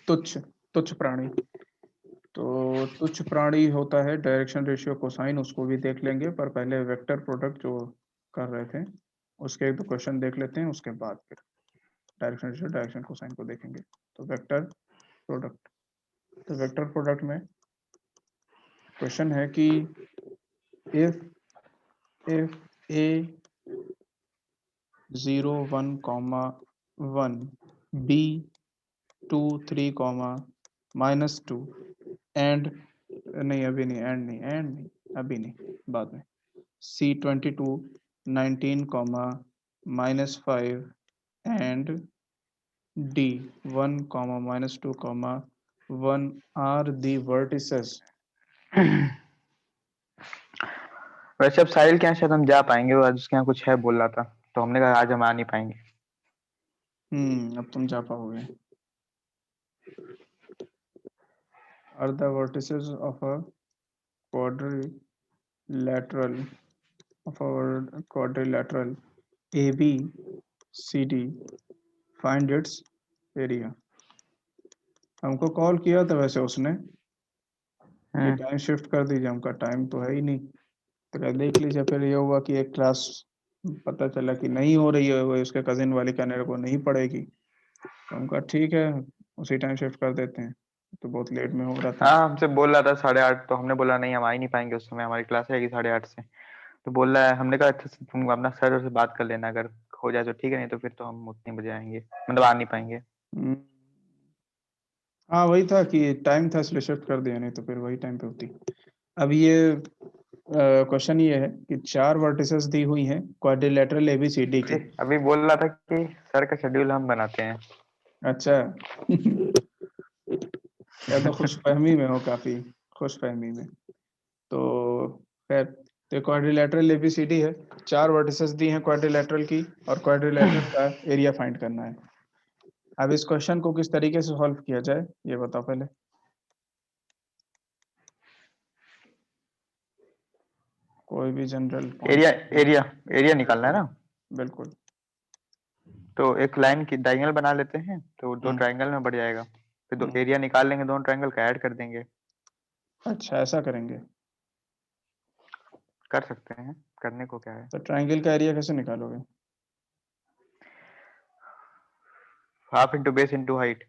तुच्छ तुच्छ प्राणी। तो तुच्छ प्राणी होता है डायरेक्शन रेशियो कोसाइन, उसको भी देख लेंगे, पर पहले वेक्टर प्रोडक्ट जो कर रहे थे उसके एक दो क्वेश्चन देख लेते हैं, उसके बाद फिर डायरेक्शन रेशियो डायरेक्शन कोसाइन को देखेंगे। तो वेक्टर प्रोडक्ट, तो वेक्टर प्रोडक्ट में क्वेश्चन है कि इफ ए 0 1 1 बी 2 3 -2 एंड नहीं अभी नहीं, एंड नहीं अभी नहीं, बाद में C 22 19 -5 and D 1 -2 1 are the vertices। वैसे अब साहिल के यहाँ शायद हम जा पाएंगे, वो आज उसके यहाँ कुछ है बोल रहा था, तो हमने कहा आज हम आ नहीं पाएंगे। अब तुम जा पाओगे। Are the vertices of a quadrilateral ABCD find its area। हमको कॉल किया था वैसे उसने कि टाइम शिफ्ट कर दीजिए, हमका टाइम तो है ही नहीं, तो क्या देख लीजिए। फिर ये हुआ कि एक क्लास पता चला कि नहीं हो रही है, वो उसके कजिन वाली कहने को नहीं पड़ेगी, तो हमका ठीक है उसी टाइम शिफ्ट कर देते हैं, तो बहुत लेट में हो रहा था। हाँ, हमसे बोल रहा था 8:30, तो हमने बोला नहीं हम आ ही नहीं पाएंगे, उस समय हमारी क्लास रहेगी 8:30 से। तो बोल रहा है, हमने कहा अच्छा तुम अपना सर से बात कर लेना, अगर हो जाए तो ठीक है, नहीं तो फिर तो हम उतने बजे आएंगे, मतलब आ नहीं पाएंगे। हम्म, हाँ वही था कि टाइम था इसलिए शिफ्ट कर दिया, नहीं तो फिर वही टाइम पे होती। अब ये क्वेश्चन ये है कि 4 वर्टिसेस दी हुई हैं क्वाड्रिलेटरल एबीसीडी की। अभी बोल रहा था कि सर का शेड्यूल हम बनाते हैं। अच्छा या तो खुशफहमी में हो, काफी खुशफहमी में। तो खैर, तो क्वाड्रिलेटरल एबीसीडी है, 4 वर्टिसेस दी हैं क्वाड्रिलेटरल की, और क्वाड्रिलेटरल का एरिया फाइंड करना है। अब इस क्वेश्चन को किस तरीके से सॉल्व किया जाए ये बताओ पहले। कोई भी general area point. Area area निकालना है ना। बिल्कुल। तो एक लाइन की डायगोनल बना लेते हैं, तो दो हम्म ट्रायंगल में बढ़ जाएगा। फिर दो हम्म, एरिया निकाल लेंगे, दोनों ट्रायंगल का ऐड कर देंगे। अच्छा ऐसा करेंगे। कर सकते हैं, करने को क्या है। तो ट्राइंगल का एरिया कैसे निकालोगे? Half into base into height.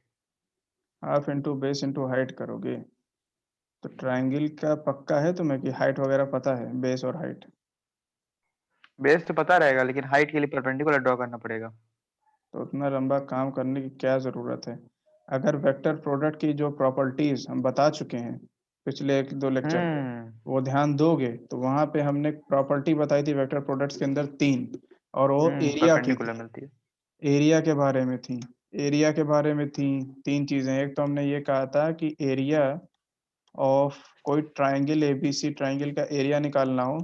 Half into base into height करोगे? तो ट्राइंगल का पक्का है तुम्हें कि हाइट वगैरह पता है, बेस और हाइट? बेस तो पता रहेगा, लेकिन हाइट के लिए परपेंडिकुलर ड्रॉ करना पड़ेगा। तो उतना लंबा काम करने की क्या ज़रूरत है? अगर वेक्टर प्रोडक्ट की जो प्रॉपर्टीज हम बता चुके हैं पिछले एक दो लेक्चर में, हम्म वो ध्यान दोगे तो वहां पे हमने प्रॉपर्टी बताई थी वेक्टर प्रोडक्ट्स के अंदर 3, और वो एरिया की परपेंडिकुलर थी। मिलती है। एरिया के बारे में थी। एरिया के बारे में थी 3 चीज़ें। एक तो हमने ये कहा था कि एरिया ऑफ कोई ट्राइंगल एबीसी ट्राइंगल का एरिया निकालना हो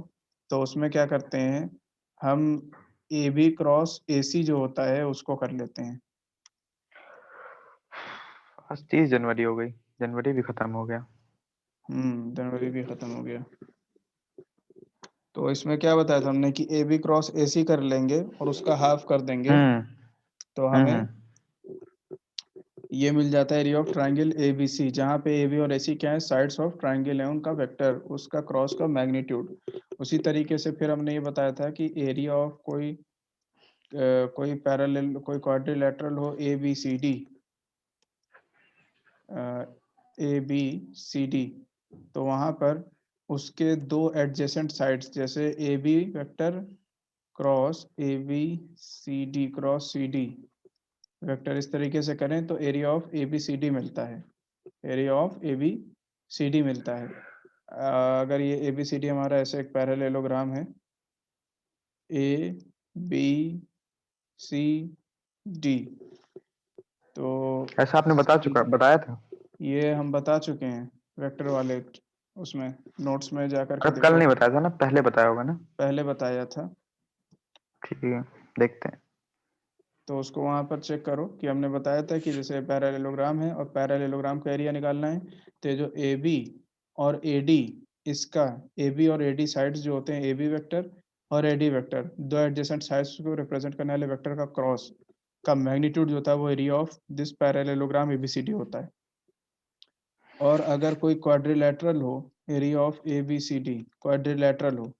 तो उसमें क्या करते हैं हम, ए बी क्रॉस ए सी जो होता है उसको कर लेते हैं। आज 30 जनवरी हो गई, जनवरी भी खत्म हो गया। जनवरी भी खत्म हो गया। तो इसमें क्या बताया था हमने कि ए बी क्रॉस ए सी कर लेंगे और उसका हाफ कर देंगे, हम्म तो हमें हम्म ये मिल जाता है area of triangle A B C, जहाँ पे ए बी और ए सी क्या है, साइड्स ऑफ ट्राइंगल है, उनका वेक्टर, उसका क्रॉस का मैग्नीट्यूड। उसी तरीके से फिर हमने ये बताया था कि एरिया ऑफ कोई पैरेलल कोई क्वाड्रिलेटरल हो A B C D, A B C D, तो वहाँ पर उसके दो एडजेसेंट साइड्स, जैसे A B vector cross A B C D cross C D vector, इस तरीके से करें तो area of A B C D मिलता है। Area of A B C D मिलता है। अगर ये ए बी सी डी हमारा ऐसे एक पैरेललोग्राम है, ए बी सी डी, तो ऐसा आपने बताया था। ये हम बता चुके हैं वेक्टर वाले उसमें, नोट्स में जाकर के अरे कल देखो। नहीं बताया था ना, पहले बताया होगा ना। पहले बताया था। ठीक है, देखते हैं। तो उसको वहाँ पर चेक करो कि हमने बताया था कि जैसे पैरेललोग्राम है और पैरेललोग्राम का एरिया निकालना है, तो ये जो ए बी और ए डी, इसका ए बी और ए डी साइड्स जो होते हैं, ए बी वेक्टर और ए डी वेक्टर, दो एडजेसेंट साइड्स को रिप्रेजेंट करने वाले वेक्टर का क्रॉस, का मैग्नीट्यूड जो होता है वो area of this parallelogram A B C D होता है। और अगर कोई क्वाड्रिलेटरल हो, एरिया ऑफ एबीसीडी क्वाड्रिलेटरल हो,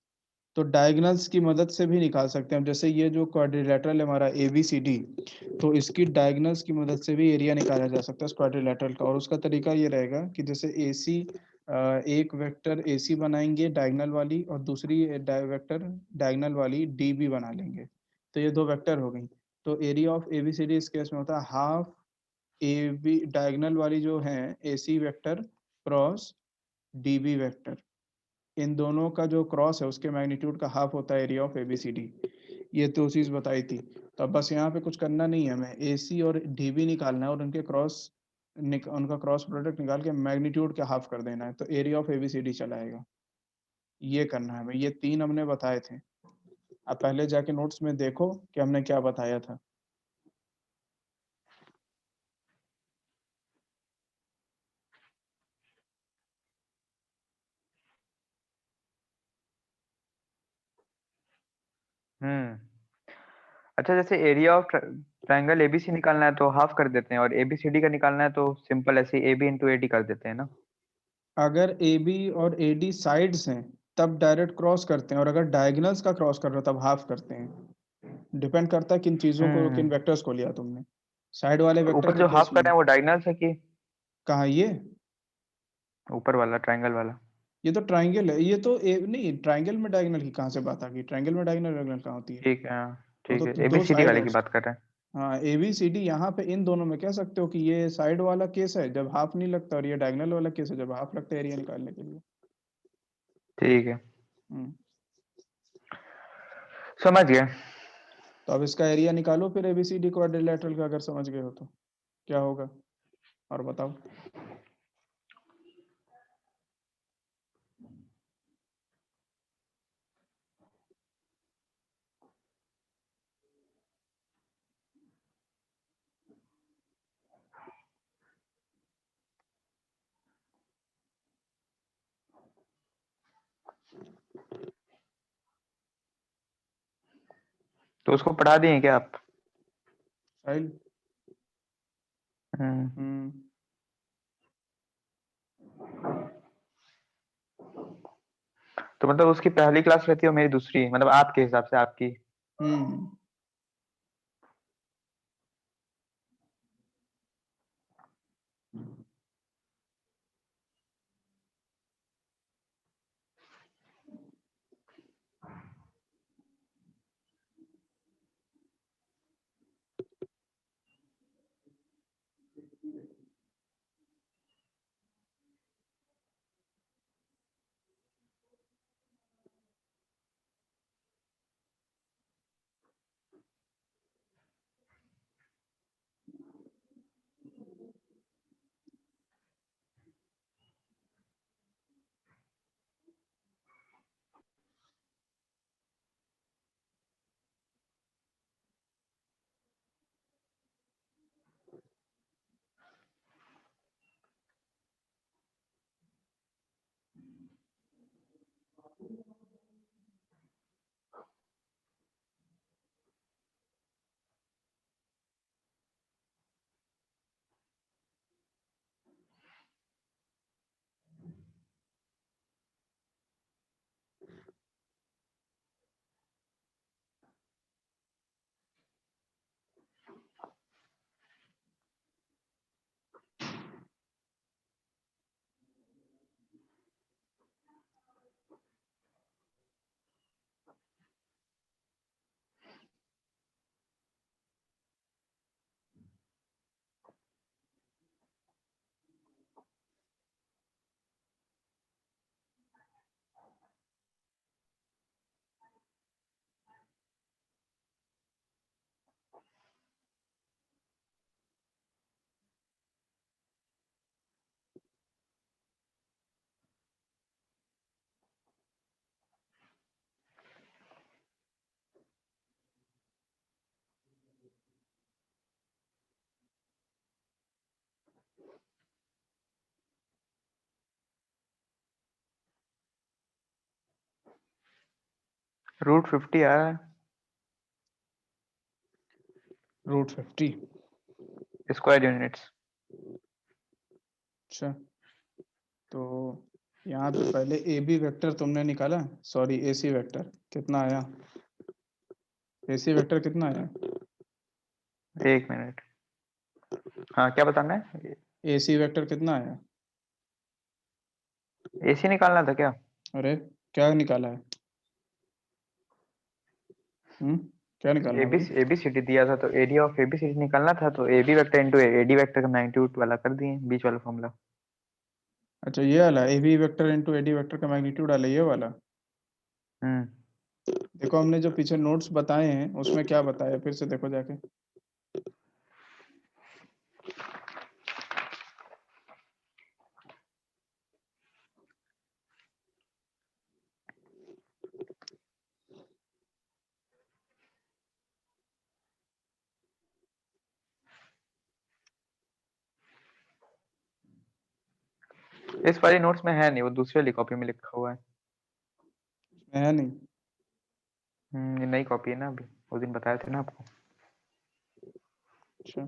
तो डायगोनल्स की मदद से भी निकाल सकते हैं। जैसे ये जो क्वाड्रिलेटरल है हमारा एबीसीडी, तो इसकी डायगोनल्स की मदद से भी एरिया निकाला जा सकता है इस क्वाड्रिलेटरल का। और उसका तरीका ये रहेगा कि जैसे एसी, एक वेक्टर एसी बनाएंगे डायगोनल वाली, और दूसरी वेक्टर डायगोनल वाली डीबी बना लेंगे, तो ये दो वेक्टर हो गई। तो एरिया ऑफ एबीसीडी इस केस में होता है हाफ ए बी डायगोनल वाली जो है AC vector cross DB vector, इन दोनों का जो क्रॉस है उसके मैग्नीट्यूड का हाफ होता है एरिया ऑफ एबीसीडी। ये तो चीज बताई थी। तो अब बस यहाँ पे कुछ करना नहीं है, हमें एसी और डीबी निकालना है और उनके उनका क्रॉस प्रोडक्ट निकाल के मैग्नीट्यूड के हाफ कर देना है, तो एरिया ऑफ एबीसीडी चला आएगा। ये करना है भाई, ये तीन हमने बताए थे। अब पहले जाके नोट्स में देखो कि हमने क्या बताया था। अच्छा, जैसे एरिया ऑफ ट्रायंगल एबीसी निकालना है तो हाफ कर देते हैं, और एबीसीडी का निकालना है तो सिंपल ऐसे एबी इंटू एडी कर देते हैं ना। अगर ए बी और ए डी साइड्स हैं तब डायरेक्ट क्रॉस करते हैं, और अगर डायगोनल्स का क्रॉस कर रहे हो तब हाफ करते हैं। डिपेंड करता है किन चीजों को, किन हम्म। वेक्टर्स को लिया तुमने। साइड वाले तो वेक्टर ऊपर के जो केस हाफ कर में रहे हैं वो डायगोनल्स है कि कहाँ ये? ऊपर वाला ट्रायंगल वाला? ये तो ट्राइंगल है, ये तो नहीं, ट्राइंगल में डायगोनल की कहाँ से बात आ गई? ट्राइंगल में डायगोनल डायगोनल कहाँ होती है? ठीक है, हाँ, वो ठीक तो है, दो एबीसीडी साइड वाले है की उसके। बात कर रहे हैं। हाँ ए बी सी डी, यहाँ पे इन दोनों में कह सकते हो कि ये साइड वाला केस है जब हाफ नहीं लगता, और ये डायगोनल वाला केस है जब हाफ लगता है एरिया निकालने के लिए। ठीक है, हम्म। समझ गए। तो अब इसका एरिया निकालो फिर एबीसीडी क्वाड्रिलेटरल का, अगर समझ गए हो तो क्या होगा और बताओ। तो उसको पढ़ा दिए क्या आप? फाइल। हम्म। हम्म। तो मतलब उसकी पहली क्लास रहती है और मेरी दूसरी, मतलब आपके हिसाब से आपकी। हम्म। √50 आया है। √50। Square units. अच्छा, तो यहाँ पे पहले ए बी वेक्टर तुमने निकाला, सॉरी ए सी वेक्टर कितना आया, ए सी वेक्टर कितना आया, एक मिनट, हाँ क्या बताना है? ए सी वेक्टर कितना आया? एसी निकालना था क्या? अरे क्या निकाला है? क्या निकालना है भाई? एबीसीडी दिया था तो एरिया ऑफ एबीसीडी निकालना था, तो A B vector into A D vector का मैग्नीट्यूड वाला कर दिए, बीच वाला फॉर्मूला। अच्छा ये वाला A B vector into A D vector का मैग्नीट्यूड वाला, ये वाला। हम्म। देखो हमने जो पीछे नोट्स बताए हैं उसमें क्या बताया, फिर से देखो जाके। इस वाली नोट्स में है नहीं, वो दूसरे वाली कॉपी में लिखा हुआ है। है नहीं? ये नई कॉपी है ना, अभी उस दिन बताए थे ना आपको। अच्छा,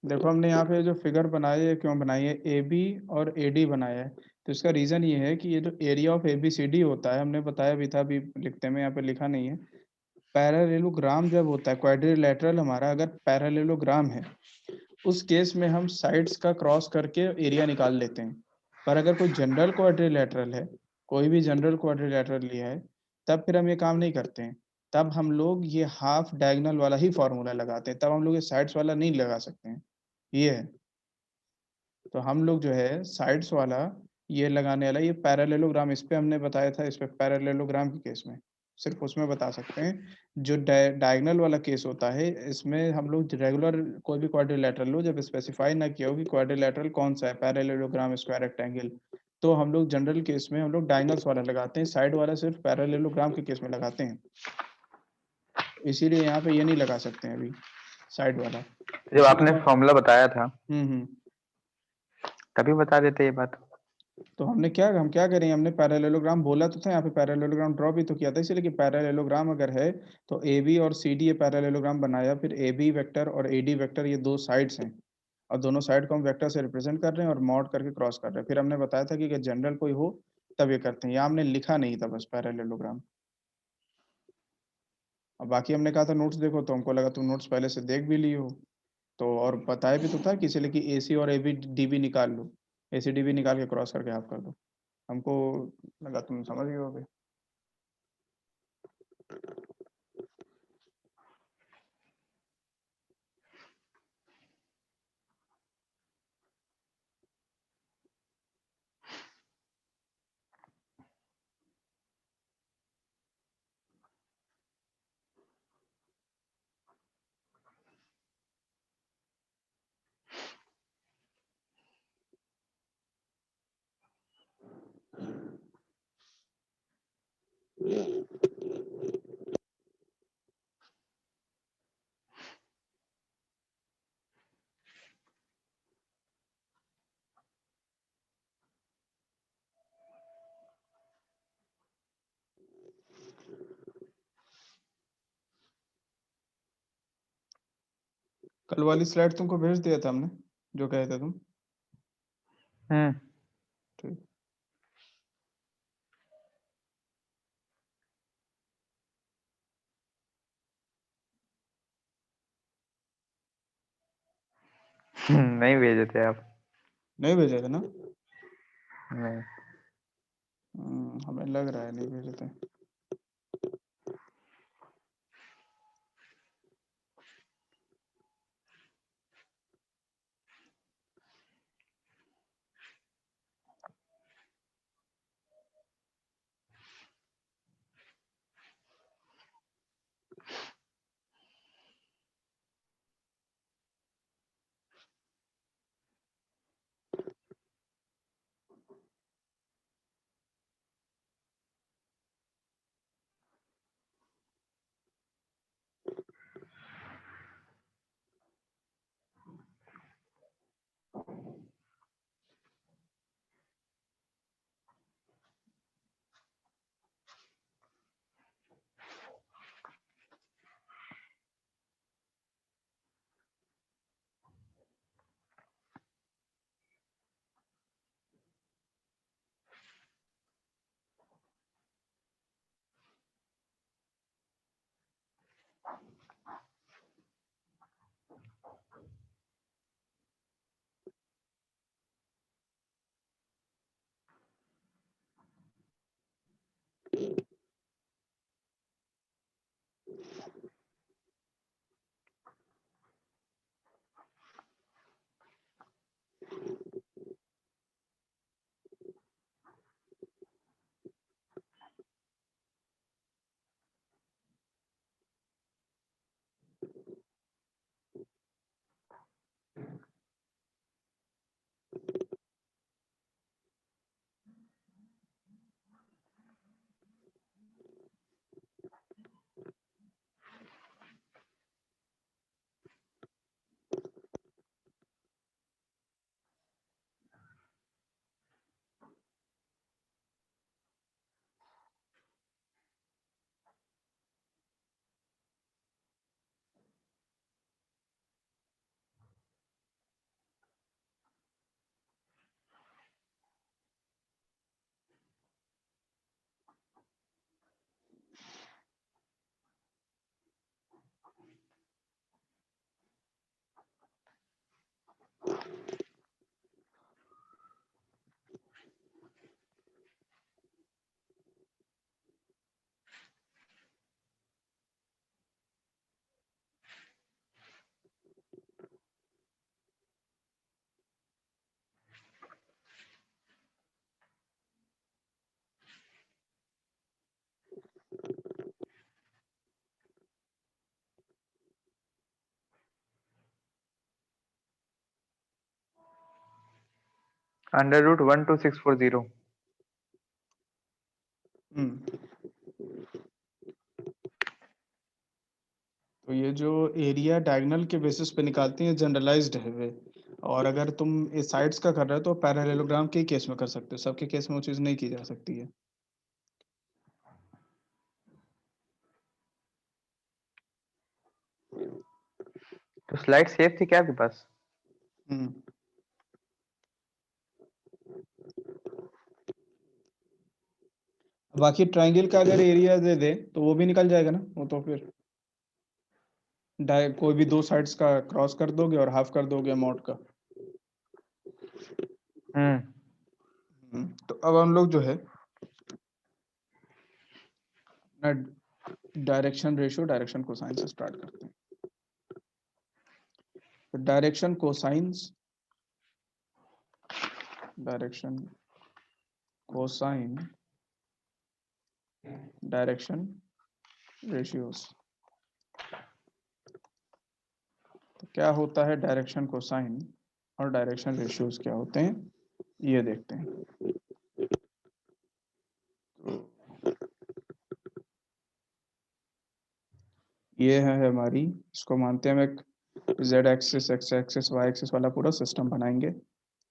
देखो हमने यहाँ पे जो फिगर बनाई है क्यों बनाई है, ए बी और ए डी बनाया है, तो इसका रीज़न ये है कि ये जो area of A B C D होता है, हमने बताया भी था, अभी लिखते में यहाँ पे लिखा नहीं है। पैरेललोग्राम जब होता है, क्वाड्रिलेटरल हमारा अगर पैरेललोग्राम है, उस केस में हम साइड्स का क्रॉस करके एरिया निकाल लेते हैं। पर अगर कोई जनरल क्वाड्रिलेटरल है, कोई भी जनरल क्वाड्रिलेटरल लिया है, तब फिर हम ये काम नहीं करते हैं। तब हम लोग ये हाफ डायगोनल वाला ही फॉर्मूला लगाते हैं, तब हम लोग ये साइड्स वाला नहीं लगा सकते हैं। ये है, तो हम लोग जो है साइड्स वाला ये लगाने वाला, ये पैरेललोग्राम, इस पे हमने बताया था, इस पे पैरेललोग्राम के केस में सिर्फ उसमें बता सकते हैं। जो डायगोनल वाला केस होता है, इसमें हम लोग रेगुलर कोई भी क्वाड्रिलेटरल लो, जब स्पेसिफाई ना किया हो कि क्वाड्रिलेटरल कौन सा है, पैरेललोग्राम, स्क्वायर, रेक्टेंगल, तो हम लोग जनरल केस में हम लोग डायगोनल्स वाला लगाते हैं, साइड वाला सिर्फ पैरेललोग्राम के केस में लगाते हैं। इसीलिए यहाँ पे ये नहीं लगा सकते हैं अभी साइड वाला। जब इसीलिए आपने फॉर्मूला बताया था हम्म। तभी बता देते ये बात। तो हम क्या करें, हमने पैरेललोग्राम बोला तो था, यहाँ पे पैरेललोग्राम ड्रॉ भी तो किया था, इसलिए कि पैरेललोग्राम अगर है तो ए बी और सी डी ये पैरेललोग्राम बनाया, फिर ए बी वेक्टर और ए डी वेक्टर ये दो साइड्स हैं, और दोनों साइड को हम वेक्टर से रिप्रेजेंट कर रहे हैं और मॉड करके क्रॉस कर रहे हैं। फिर हमने बताया था कि अगर जनरल कोई हो तब ये करते हैं, यहाँ हमने लिखा नहीं था बस पैरेललोग्राम। अब बाकी हमने कहा था नोट्स देखो, तो हमको लगा तुम नोट्स पहले से देख भी लिए हो, तो और बताया भी तो था कि इसलिए कि ए सी और ए बी डी बी निकाल लो, ए सी डी बी निकाल के क्रॉस करके हाफ कर दो, हमको लगा तुम समझ गए होगे। कल वाली स्लाइड तुमको भेज दिया था हमने, जो कहे थे तुम। हम्म। ठीक। नहीं भेजे थे आप? नहीं भेजे थे ना? नहीं। हमें लग रहा है नहीं भेजे थे। √12640। तो ये जो एरिया डायगोनल के बेसिस पे निकालते हैं जनरलाइज्ड है वे, और अगर तुम इस साइड्स का कर रहे हो तो पैरेललोग्राम के केस में कर सकते हो, सबके केस में वो चीज़ नहीं की जा सकती है। तो स्लाइड सेव थी क्या आपके पास? बाकी ट्रायंगल का अगर एरिया दे दे तो वो भी निकल जाएगा ना, वो तो फिर कोई भी दो साइड्स का क्रॉस कर दोगे और हाफ कर दोगे अमाउंट का। तो अब हम लोग जो है डायरेक्शन रेशियो, डायरेक्शन कोसाइन से स्टार्ट करते हैं। तो direction cosines, direction cosine, direction ratios. तो क्या होता है डायरेक्शन कोसाइन और डायरेक्शन रेशियोज क्या होते हैं ये देखते हैं। ये है हमारी, इसको मानते हैं हम एक z axis, x axis, y axis वाला पूरा सिस्टम बनाएंगे।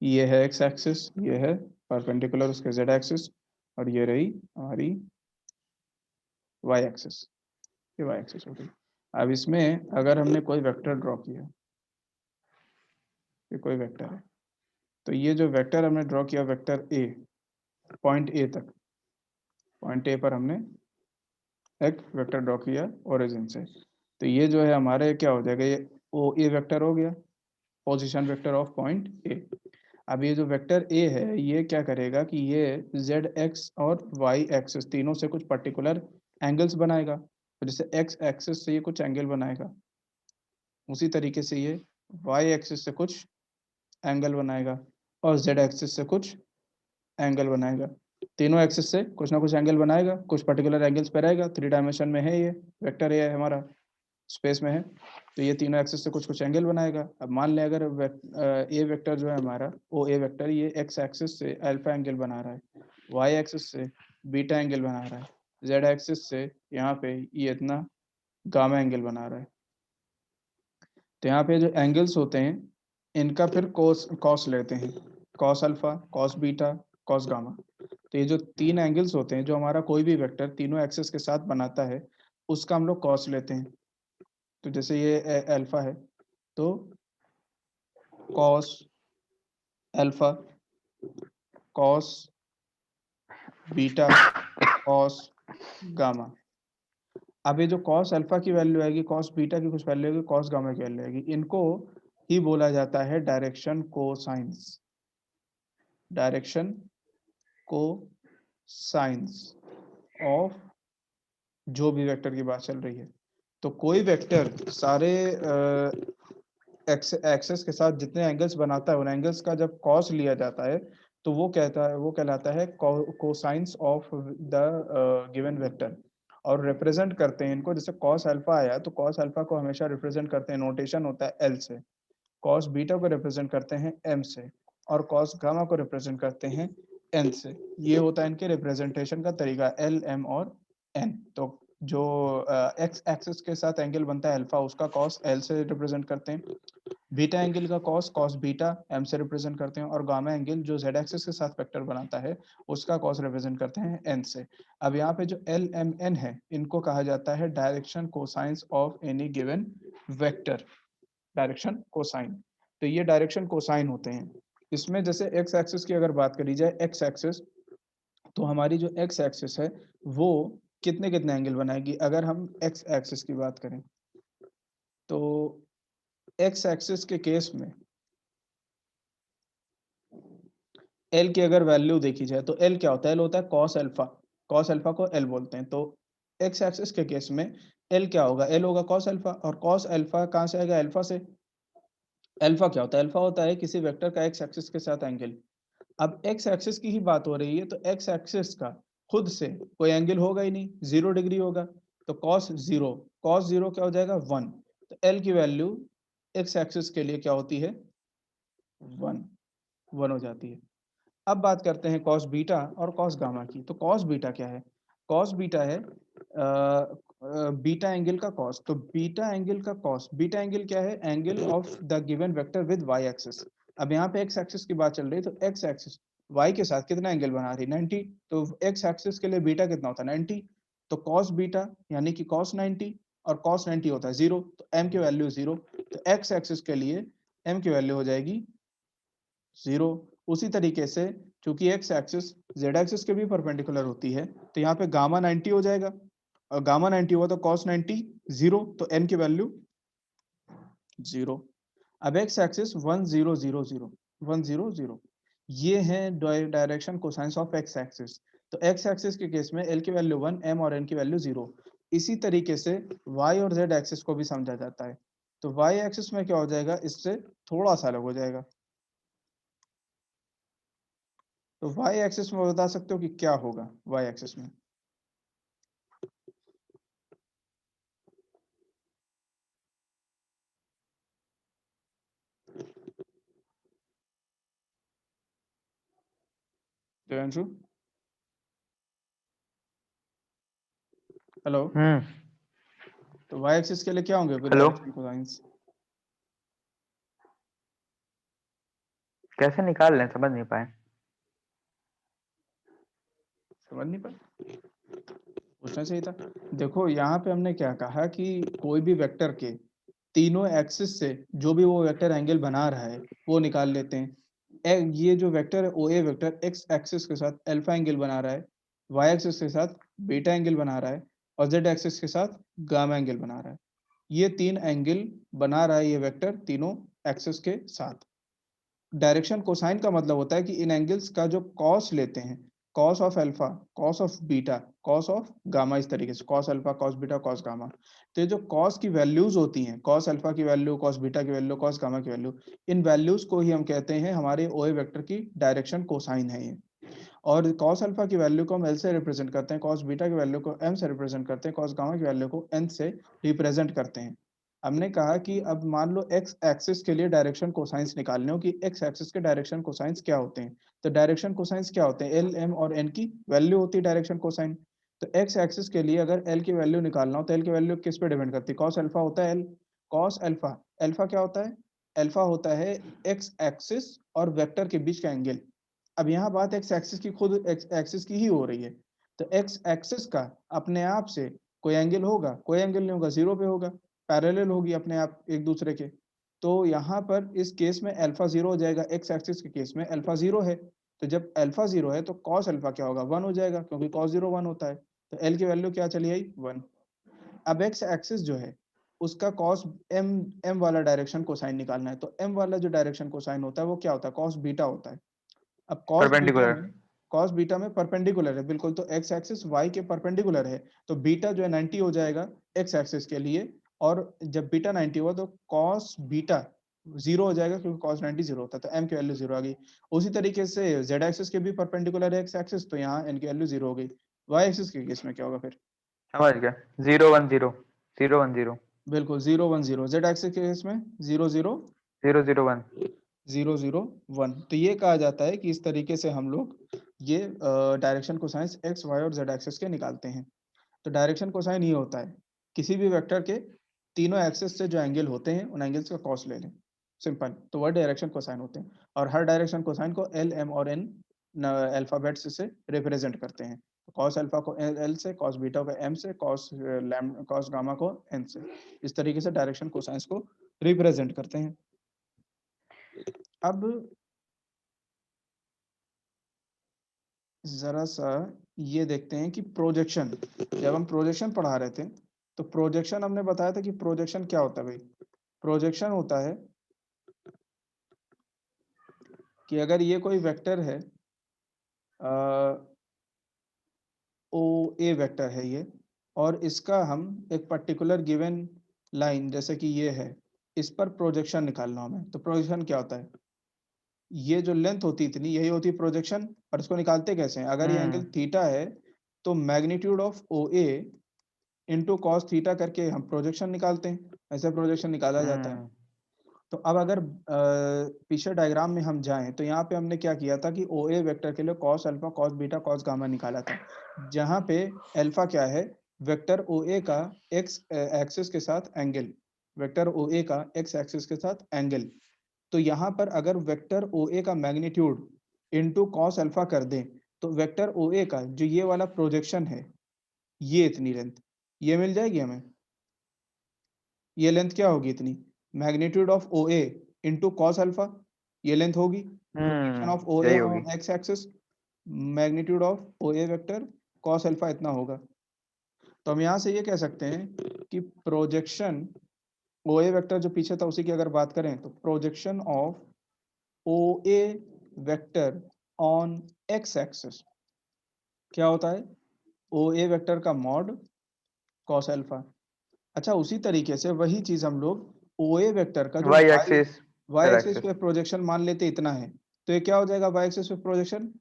ये है x एक्सिस, ये है परपेंडिकुलर उसके z एक्सिस, और ये रही हमारी y एक्सिस, ये y एक्सिस हो गई। अब इसमें अगर हमने कोई वेक्टर ड्रॉ किया, ये कोई वेक्टर है, तो ये जो वेक्टर हमने ड्रॉ किया वेक्टर a, पॉइंट a तक, पॉइंट a पर हमने एक वेक्टर ड्रॉ किया ओरिजिन से, तो ये जो है हमारे क्या हो जाएगा, ये ओ ए वेक्टर हो गया, position vector of point A. अब ये जो वेक्टर ए है ये क्या करेगा कि ये जेड एक्स और वाई एक्सिस तीनों से कुछ पर्टिकुलर एंगल्स बनाएगा। तो जैसे एक्स एक्सिस से ये कुछ एंगल बनाएगा, उसी तरीके से ये वाई एक्सिस से कुछ एंगल बनाएगा और जेड एक्सिस से कुछ एंगल बनाएगा। तीनों एक्सिस से कुछ ना कुछ एंगल बनाएगा, कुछ पर्टिकुलर एंगल्स पे रहेगा। 3 डायमेंशन में है, ये वेक्टर ए है हमारा, स्पेस में है, तो ये तीनों एक्सिस से कुछ कुछ एंगल बनाएगा। अब मान लें अगर ए वेक्टर जो है हमारा, ओ ए वेक्टर, ये एक्स एक्सिस से अल्फा एंगल बना रहा है, वाई एक्सिस से बीटा एंगल बना रहा है, जेड एक्सिस से यहाँ पे ये इतना गामा एंगल बना रहा है। तो यहाँ पे जो एंगल्स होते हैं इनका फिर कॉस कॉस लेते हैं, cos alpha, cos beta, cos gamma. तो ये जो 3 एंगल्स होते हैं जो हमारा कोई भी वेक्टर तीनों एक्सिस के साथ बनाता है, उसका हम लोग कॉस लेते हैं। तो जैसे ये अल्फा है, तो cos alpha, cos beta, cos gamma. अब ये जो कॉस अल्फा की वैल्यू आएगी, कॉस बीटा की कुछ वैल्यू आएगी, कॉस गामा की वैल्यू आएगी, इनको ही बोला जाता है direction cosines, direction cosines of जो भी वेक्टर की बात चल रही है। तो कोई वेक्टर सारे एक्सेस के साथ जितने एंगल्स बनाता है उन एंगल्स का जब कॉस लिया जाता है तो वो कहलाता है cosines of the given vector. और रिप्रेजेंट करते हैं इनको, जैसे कॉस अल्फा आया तो कॉस अल्फा को हमेशा रिप्रेजेंट करते हैं, नोटेशन होता है एल से, कॉस बीटा को रिप्रेजेंट करते हैं एम से, और कॉस गामा को रिप्रेजेंट करते हैं एन से। ये होता है इनके रिप्रेजेंटेशन का तरीका, एल एम और एन। तो जो एक्स एक्सिस के साथ एंगल बनता है अल्फा, उसका कॉस एल से रिप्रेजेंट करते हैं, बीटा एंगल का कॉस कॉस बीटा एम से रिप्रेजेंट करते हैं, और गामा एंगल जो जेड एक्सिस के साथ वेक्टर बनाता है उसका कॉस रिप्रेजेंट करते हैं एन से। अब यहाँ पे जो एल एम एन है इनको कहा जाता है direction cosines of any given vector, direction cosine. तो ये डायरेक्शन कोसाइन होते हैं। इसमें जैसे एक्स एक्सिस की अगर बात करी जाए, एक्स एक्सिस, तो हमारी जो एक्स एक्सिस है वो कितने कितने एंगल बनाएगी। अगर हम एक्स एक्सिस की बात करें तो एक्स एक्सिस के केस में एल की अगर वैल्यू देखी जाए तो एल क्या होता है, एल होता है कॉस अल्फा, कॉस अल्फा को एल बोलते हैं। तो एक्स एक्सिस के केस में एल क्या होगा, एल होगा कॉस अल्फा, और कॉस अल्फा कहाँ से आएगा, अल्फा से। अल्फा क्या होता है, अल्फा होता है किसी वेक्टर का एक्स एक्सिस के साथ एंगल। अब एक्स एक्सिस की ही बात हो रही है, तो एक्स एक्सिस का खुद से कोई एंगल होगा ही नहीं, 0 डिग्री होगा। तो कॉस जीरो, कॉस जीरो क्या हो जाएगा, 1। तो एल की वैल्यू एक्स एक्सिस के लिए क्या होती है, 1, 1 हो जाती है। अब बात करते हैं कॉस बीटा और कॉस गामा की। तो कॉस बीटा क्या है, कॉस बीटा है बीटा एंगल का कॉस। तो बीटा एंगल का कॉस, बीटा एंगल क्या है, angle of the given vector with Y axis. अब यहाँ पे एक्स एक्सिस की बात चल रही है, तो एक्स एक्सिस वाई के साथ कितना एंगल बना रही है, 90। तो एक्स एक्सिस के लिए बीटा कितना होता है, 90। तो कॉस बीटा यानी कि कॉस 90, और कॉस 90 होता है 0, तो एम की वैल्यू 0। तो एक्स एक्सिस के लिए एम की वैल्यू हो जाएगी 0। उसी तरीके से चूंकि एक्स एक्सिस जेड एक्सिस के भी परपेंडिकुलर होती है, तो यहाँ पे गामा 90 हो जाएगा, और गामा 90 हुआ तो कॉस 90 0, तो एम की वैल्यू 0। अब एक्स एक्सिस 1 0 0 0 1 0 0, ये है direction cosines of x axis. तो एक्स एक्सिस के केस में एल की वैल्यू 1, एम और एन की वैल्यू 0। इसी तरीके से वाई और जेड एक्सिस को भी समझा जाता है। तो वाई एक्सिस में क्या हो जाएगा, इससे थोड़ा सा अलग हो जाएगा। तो वाई एक्सिस में बता सकते हो कि क्या होगा वाई एक्सिस में, देवांशु, हेलो। तो वाई एक्सिस के लिए क्या होंगे हेलो, डायरेक्शन कोसाइंस, कैसे निकाल लें, समझ नहीं पाए। समझ नहीं पाए, पूछना चाहिए था। देखो यहाँ पे हमने क्या कहा कि कोई भी वेक्टर के तीनों एक्सिस से जो भी वो वेक्टर एंगल बना रहा है वो निकाल लेते हैं। ये जो वेक्टर है O A vector x axis के साथ अल्फा एंगल बना रहा है, वाई एक्सिस के साथ बीटा एंगल बना रहा है, और जेड एक्सिस के साथ गामा एंगल बना रहा है। ये तीन एंगल बना रहा है ये वेक्टर तीनों एक्सिस के साथ। डायरेक्शन कोसाइन का मतलब होता है कि इन एंगल्स का जो कॉस लेते हैं, cos of alpha, cos of beta, cos of gamma, इस तरीके से cos alpha, cos beta, cos gamma. तो ये जो कॉस की वैल्यूज होती हैं, कॉस अल्फा की वैल्यू, कॉस बीटा की वैल्यू, कॉस गामा की वैल्यू, इन वैल्यूज को ही हम कहते हैं हमारे ओए वेक्टर की डायरेक्शन कोसाइन है ये। और कॉस अल्फा की वैल्यू को हम एल से रिप्रेजेंट करते हैं, कॉस बीटा की वैल्यू को एम से रिप्रेजेंट करते हैं, कॉस गामा की वैल्यू को एन से रिप्रेजेंट करते हैं। हमने कहा कि अब मान लो एक्स एक्सिस के लिए डायरेक्शन कोसाइंस निकालने हो कि एक्स एक्सिस के डायरेक्शन कोसाइंस क्या होते हैं। तो डायरेक्शन कोसाइंस क्या होते हैं, एल एम और एन की वैल्यू होती है डायरेक्शन कोसाइन। तो एक्स एक्सिस के लिए अगर एल की वैल्यू निकालना हो तो एल की वैल्यू किस पे डिपेंड करती है, कॉस अल्फा होता है एल। कॉस अल्फा, अल्फा क्या होता है, अल्फा होता है एक्स एक्सिस और वेक्टर के बीच का एंगल। अब यहाँ बात एक्स एक्सिस की, खुद एक्स एक्सिस की ही हो रही है। तो एक्स एक्सिस का अपने आप से कोई एंगल होगा, कोई एंगल नहीं होगा, 0 पे होगा, पैरेलल होगी अपने आप एक दूसरे के। तो यहाँ पर इस केस में अल्फा 0 हो जाएगा, एक्स एक्सिस के केस में अल्फा 0 है। तो जब अल्फा 0 है तो कॉस अल्फा क्या होगा, 1 हो जाएगा, क्योंकि कॉस 0 1 होता है। तो एल की वैल्यू क्या चली आई, 1। अब एक्स एक्सिस जो है उसका कॉस एम, एम वाला डायरेक्शन कोसाइन निकालना है। तो एम वाला जो डायरेक्शन कोसाइन होता है वो क्या होता है, कॉस बीटा होता है। अब परपेंडिकुलर। कॉस बीटा में परपेंडिकुलर है बिल्कुल, तो एक्स एक्सिस वाई के परपेंडिकुलर है। तो बीटा जो है 90 हो जाएगा एक्स एक्सिस के लिए, और जब बीटा 90 हुआ तो कॉस बीटा 0 हो जाएगा, क्योंकि कॉस 90 0 होता है, तो एम की वैल्यू 0 आ गई। उसी तरीके से जेड एक्सिस के भी परपेंडिकुलर है एक्स एक्सिस, तो यहाँ एन की वैल्यू 0 हो गई। वाई एक्सिस के केस में क्या होगा फिर, समझ गया, 0 1 0, 0 1 0, बिल्कुल 0 1 0, जेड एक्सिस के केस में 0 0 0 0 1। 0 0 1। तो ये कहा जाता है कि इस तरीके से हम लोग ये डायरेक्शन कोसाइंस एक्स वाई और जेड एक्सिस के निकालते हैं। तो डायरेक्शन कोसाइन ये होता है किसी भी वेक्टर के तीनों एक्सिस से जो एंगल होते हैं उन एंगल्स का कॉस ले लें, सिंपल। तो वह डायरेक्शन कोसाइन होते हैं, और हर डायरेक्शन कोसाइन को एल एम और एन अल्फाबेट्स से रिप्रेजेंट करते हैं। कॉस अल्फा को एल से, कॉस बीटा को एम से, कॉस गामा को एन से। इस तरीके से डायरेक्शन कोसाइंस को रिप्रेजेंट करते हैं। अब जरा सा ये देखते हैं कि प्रोजेक्शन, जब हम प्रोजेक्शन पढ़ा रहे थे तो प्रोजेक्शन हमने बताया था कि प्रोजेक्शन क्या होता है भाई। प्रोजेक्शन होता है कि अगर ये कोई वेक्टर है ओ ए वेक्टर है ये, और इसका हम एक पर्टिकुलर गिवन लाइन जैसे कि ये है, इस पर प्रोजेक्शन निकालना हमें। तो प्रोजेक्शन क्या होता है, ये जो लेंथ होती है इतनी, यही होती है प्रोजेक्शन। और इसको निकालते कैसे हैं, अगर ये एंगल थीटा है तो magnitude of O A into cos theta करके हम प्रोजेक्शन निकालते हैं, ऐसे प्रोजेक्शन निकाला जाता है। तो अब अगर पीछे डायग्राम में हम जाएं तो यहाँ पे हमने क्या किया था कि ओ ए वेक्टर के लिए cos alpha cos beta cos gamma निकाला था, जहाँ पे अल्फा क्या है, वेक्टर ओ ए का एक्स एक्सिस के साथ एंगल, वेक्टर ओ ए का एक्स एक्सिस के साथ एंगल। तो यहाँ पर अगर वेक्टर ओ ए का मैग्नीट्यूड इंटू कॉस अल्फा कर दें तो वेक्टर ओ ए का जो ये वाला प्रोजेक्शन है, ये इतनी लेंथ ये मिल जाएगी हमें। ये लेंथ क्या होगी इतनी, magnitude of O A into cos alpha, ये लेंथ होगी प्रोजेक्शन ऑफ ओ ए यही होगी। On X axis, magnitude of O A vector cos alpha इतना होगा। तो हम यहाँ से ये कह सकते हैं कि प्रोजेक्शन ओ ए वेक्टर जो पीछे था उसी की अगर बात करें तो projection of O A vector on X axis क्या होता है, ओ ए वेक्टर का मॉड कॉस अल्फा। अच्छा, उसी तरीके से वही चीज हम लोग ओ ए वेक्टर का जो Y Y axis, Y Z axis axis, पे प्रोजेक्शन मान लेते इतना है, तो ये क्या हो जाएगा वाई एक्सिस पे projection,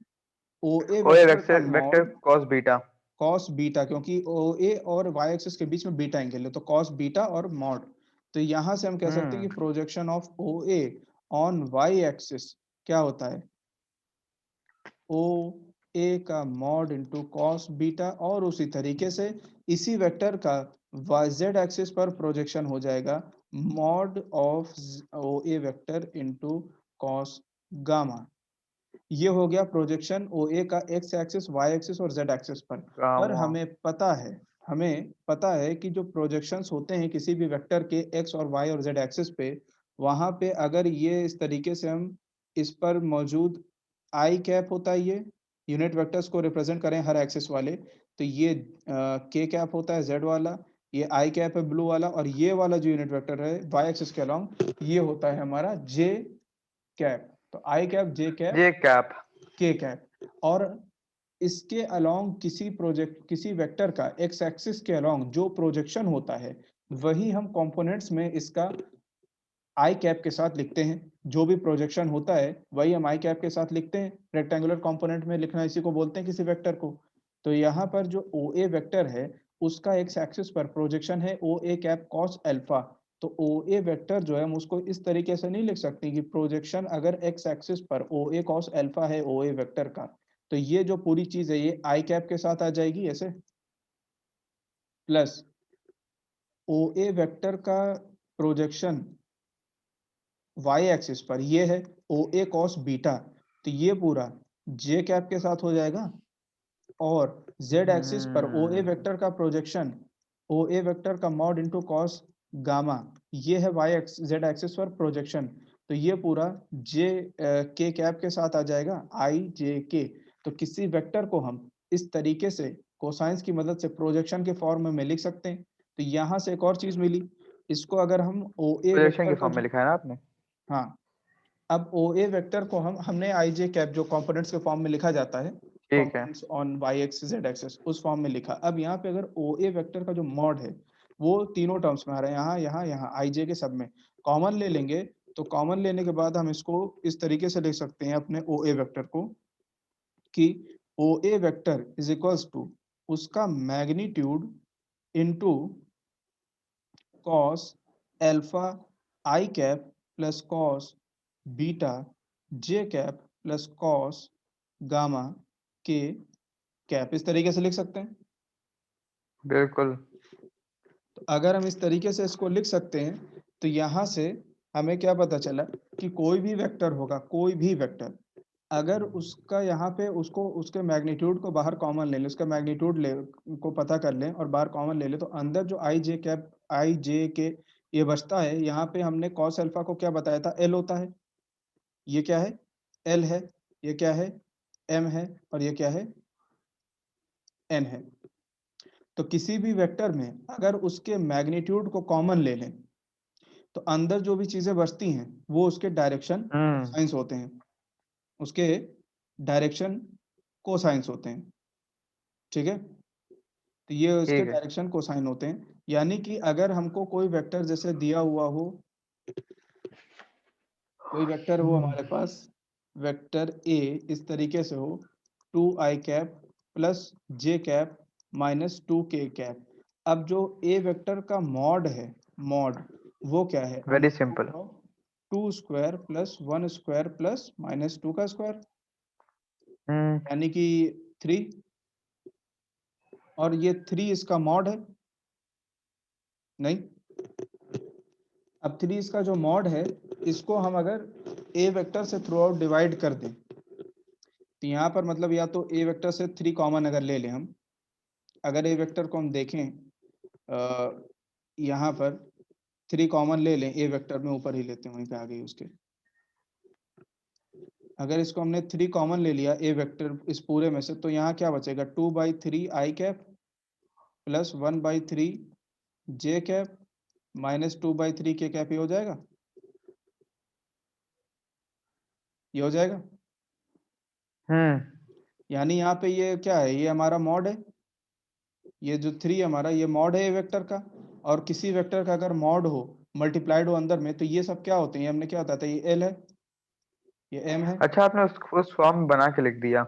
O A O A vector का vector vector mod cos beta. Cos beta, क्योंकि ओ ए और वाई एक्सिस के बीच में बीटा एंगल है, तो कॉस बीटा और मॉड। तो यहां से हम कह सकते हैं कि projection of O A on Y axis क्या होता है, ओ ए का मॉड इंटू कॉस बीटा, और उसी तरीके से इसी वेक्टर का वाई जेड एक्सिस पर प्रोजेक्शन हो जाएगा mod of O A vector into cos gamma. ये हो गया प्रोजेक्शन ओ ए का एक्स एक्सिस वाई एक्सिस और जेड एक्सिस पर गामा। हमें पता है कि जो प्रोजेक्शंस होते हैं किसी भी वेक्टर के एक्स और वाई और जेड एक्सिस पे, वहां पे अगर ये इस तरीके से हम इस पर मौजूद आई कैप होता है, ये यूनिट वेक्टर्स को रिप्रेजेंट करें हर एक्सिस वाले, तो ये के कैप होता है जेड वाला, ये आई कैप है ब्लू वाला, और ये वाला जो यूनिट वेक्टर है वाई एक्सिस के अलोंग ये होता है हमारा जे कैप। तो आई कैप जे कैप जे कैप। के कैप। और इसके अलोंग किसी वेक्टर का एक्स एक्सिस के अलोंग जो प्रोजेक्शन होता है वही हम कंपोनेंट्स में इसका आई कैप के साथ लिखते हैं, जो भी प्रोजेक्शन होता है वही हम आई कैप के साथ लिखते हैं। रेक्टेंगुलर कंपोनेंट में लिखना इसी को बोलते हैं किसी वेक्टर को। तो यहाँ पर जो ओ ए वेक्टर है उसका एक्स एक्सिस पर प्रोजेक्शन है O A cap cos alpha. तो ओ ए वेक्टर जो है हम उसको इस तरीके से नहीं लिख सकते कि प्रोजेक्शन अगर एक्स एक्सिस पर ओ ए कॉस अल्फा है ओ ए वेक्टर का, तो ये जो पूरी चीज है ये आई कैप के साथ आ जाएगी ऐसे, प्लस ओ ए वेक्टर का प्रोजेक्शन वाई एक्सिस पर ये है ओ ए कॉस बीटा, तो ये पूरा जे कैप के साथ हो जाएगा। और जेड एक्सिस पर ओ ए वेक्टर का प्रोजेक्शन ओ ए वेक्टर का मॉड इंटू कॉस गामा, ये है वाई एक्स जेड एक्सिस पर प्रोजेक्शन, तो ये पूरा जे के कैप के साथ आ जाएगा आई जे के। तो किसी वेक्टर को हम इस तरीके से कोसाइंस की मदद से प्रोजेक्शन के फॉर्म में लिख सकते हैं। तो यहाँ से एक और चीज मिली, इसको अगर हम ओ ए प्रोजेक्शन के वेक्टर का फॉर्म में जो, लिखा है ना आपने। हाँ, अब ओ ए वेक्टर को हमने आई जे कैप जो कंपोनेंट्स के फॉर्म में लिखा जाता है, ठीक है। Components on Y axis Z axis, उस फॉर्म में लिखा। अब यहाँ पे अगर ओ ए वेक्टर का जो मॉड है वो तीनों टर्म्स में आ रहा है, यहाँ यहाँ यहाँ आई जे के सब में कॉमन ले लेंगे। तो कॉमन लेने के बाद हम इसको इस तरीके से लिख सकते हैं अपने ओ ए वेक्टर को कि ओ A vector is equals to उसका मैग्नीट्यूड इनटू कॉस एल्फा आई कैप प्लस कॉस बीटा जे कैप प्लस कॉस गामा के कैप, इस तरीके से लिख सकते हैं। बिल्कुल। तो अगर हम इस तरीके से इसको लिख सकते हैं तो यहाँ से हमें क्या पता चला कि कोई भी वेक्टर होगा, कोई भी वेक्टर अगर उसका यहाँ पे उसको उसके मैग्नीट्यूड को बाहर कॉमन ले ले, उसका मैग्नीट्यूड ले को पता कर लें और बाहर कॉमन ले ले, तो अंदर जो आई जे कैप आई जे के ये बचता है, यहाँ पे हमने कॉस अल्फा को क्या बताया था, एल होता है, ये क्या है, एल है, ये क्या है, एम है, और ये क्या है, एन है। तो किसी भी वेक्टर में अगर उसके मैग्नीट्यूड को कॉमन ले लें तो अंदर जो भी चीजें बचती हैं वो उसके डायरेक्शन हम्म साइंस होते हैं, उसके डायरेक्शन कोसाइंस होते हैं, ठीक है। तो ये इसके ठीक है। डायरेक्शन कोसाइन होते हैं। यानी कि अगर हमको कोई वेक्टर जैसे दिया हुआ हो, कोई वेक्टर हो हमारे पास, वेक्टर ए इस तरीके से हो, 2i cap plus J cap minus 2k cap. अब जो ए वेक्टर का मॉड है, मॉड वो क्या है, very under simple. Root of 2 square plus 1 square plus minus 2 का स्क्वायर, हम्म। यानी कि 3। और ये 3 इसका मॉड है, नहीं। अब 3 इसका जो मॉड है, इसको हम अगर ए वेक्टर से थ्रू आउट डिवाइड कर दें, तो यहाँ पर मतलब या तो ए वेक्टर से 3 कॉमन अगर ले लें हम, अगर ए वेक्टर को हम देखें यहाँ पर 3 कॉमन ले लें ए वेक्टर में, ऊपर ही लेते हैं वहीं पे आ गई उसके। अगर इसको हमने 3 कॉमन ले लिया ए वेक्टर इस पूरे में से, तो यहाँ क्या बचेगा, 2/3 i cap plus 1/3 J cap minus 2/3 k cap. ये हो जाएगा, ये हो जाएगा। हम्म। यानी यहाँ पे ये क्या है, ये हमारा मॉड है, ये जो 3 हमारा ये मॉड है ए वेक्टर का। और किसी वेक्टर का अगर मॉड हो, मल्टीप्लाइड हो अंदर में, तो ये सब क्या होते हैं, ये हमने क्या बताया था, ये एल है, ये एम है। अच्छा, आपने उस फॉर्म में बना के लिख दिया।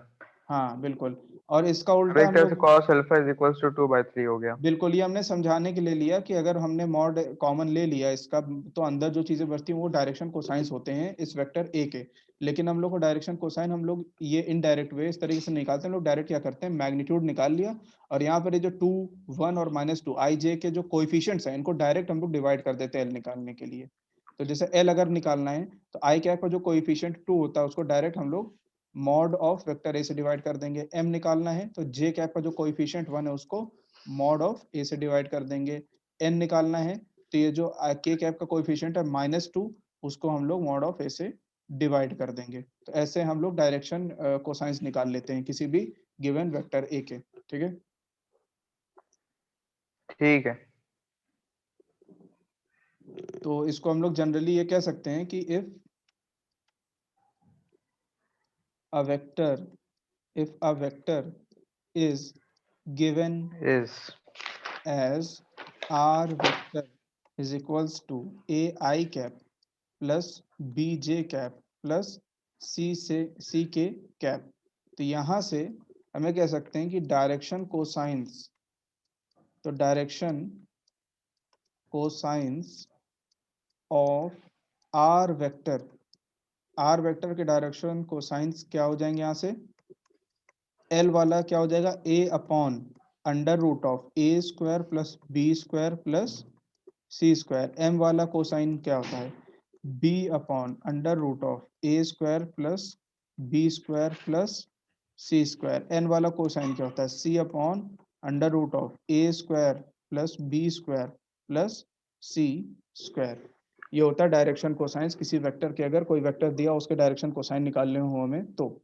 हाँ बिल्कुल। और इसका अब उल्टा एक हम तरह से लोग, cos alpha is equals to 2/3 हो गया। बिल्कुल ये हमने समझाने के लिए लिया कि अगर हमने मॉड कॉमन ले लिया इसका, तो अंदर जो चीजें बचती हैं वो डायरेक्शन कोसाइंस होते हैं इस वेक्टर ए के। लेकिन हम लोग को डायरेक्शन कोसाइन हम लोग ये इनडायरेक्ट वे इस तरीके से निकालते हैं, हम लोग डायरेक्ट क्या करते हैं, मैग्नीट्यूड निकाल लिया, और यहाँ पर ये जो 2, 1 और -2 आई जे के जो कोइफिशिएंट्स हैं, इनको डायरेक्ट हम लोग डिवाइड कर देते हैं एल निकालने के लिए। तो जैसे एल अगर निकालना है, तो आई कैप का जो कोइफिशिएंट 2 होता है उसको डायरेक्ट हम लोग मॉड ऑफ वेक्टर ए से डिवाइड कर देंगे। एम निकालना है तो जे कैप का जो कोइफिशिएंट 1 है उसको मॉड ऑफ ए से डिवाइड कर देंगे। एन निकालना है तो ये जो के कैप का कोएफिशिएंट है -2, उसको हम लोग मॉड ऑफ ए से डिवाइड कर देंगे। तो ऐसे हम लोग डायरेक्शन कोसाइंस निकाल लेते हैं किसी भी गिवन वेक्टर ए के, ठीक है। ठीक है। तो इसको हम लोग जनरली ये कह सकते हैं कि a vector if a vector is given is. as r vector is equals to a I cap plus B J cap plus C K cap. तो यहाँ से हमें कह सकते हैं कि डायरेक्शन कोसाइंस, तो direction cosines of R vector के डायरेक्शन कोसाइंस क्या हो जाएंगे, यहाँ से एल वाला क्या हो जाएगा, A upon under root of A square plus B square plus C square. M वाला कोसाइन क्या होता है, B upon under root of A square plus B square plus C square. N वाला कोसाइन क्या होता है, C upon under root of A square plus B square plus C square. ये होता है डायरेक्शन कोसाइंस किसी वेक्टर के, अगर कोई वेक्टर दिया उसके डायरेक्शन कोसाइन निकालने हो हमें तो।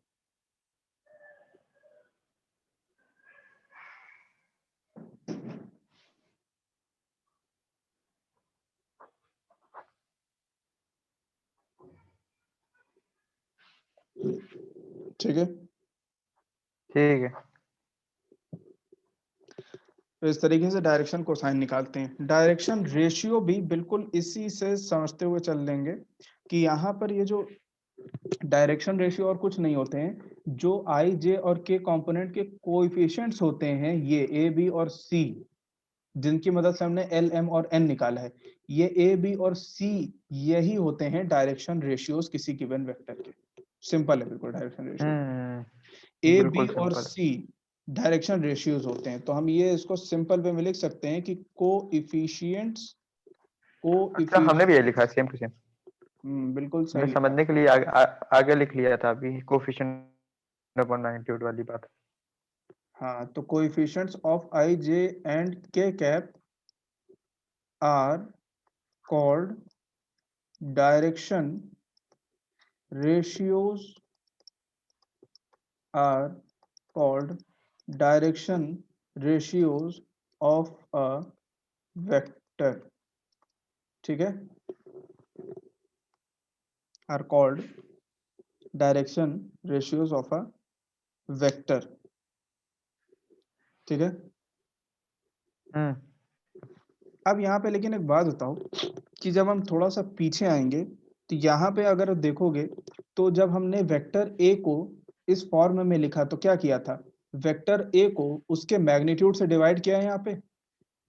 ठीक है। ठीक है। तो इस तरीके से डायरेक्शन कोसाइन निकालते हैं। डायरेक्शन रेशियो भी बिल्कुल इसी से समझते हुए चल लेंगे कि यहाँ पर ये जो डायरेक्शन रेशियो और कुछ नहीं होते हैं, जो आई जे और के कंपोनेंट के कोएफिशिएंट्स होते हैं, ये ए बी और सी, जिनकी मदद से हमने एल एम और एन निकाला है, ये ए बी और सी यही होते हैं डायरेक्शन रेशियोज किसी गिवन वेक्टर के। सिंपल है बिल्कुल डायरेक्शन रेशियो। ए बी बिल्कुल और सिंपल। सी डायरेक्शन रेशियोज होते हैं, तो हम ये इसको सिंपल वे में लिख सकते हैं कि कोएफिशिएंट्स अच्छा, हमने भी ये लिखा है कोएफिशिएंट्स सेम टू सेम। बिल्कुल हमने सही लिखा। समझने के लिए आगे लिख लिया था अभी, कोफिशिएंट अपॉन मैग्नीट्यूड वाली बात। हाँ, तो coefficients of I J and K cap are called direction ratios are called direction ratios of a vector, ठीक है, are called direction ratios of a vector, ठीक है। अब यहाँ पे लेकिन एक बात बताओ कि जब हम थोड़ा सा पीछे आएंगे तो यहाँ पे अगर देखोगे तो जब हमने वेक्टर ए को इस फॉर्म में लिखा तो क्या किया था, वेक्टर ए को उसके मैग्नीट्यूड से डिवाइड किया है। यहाँ पे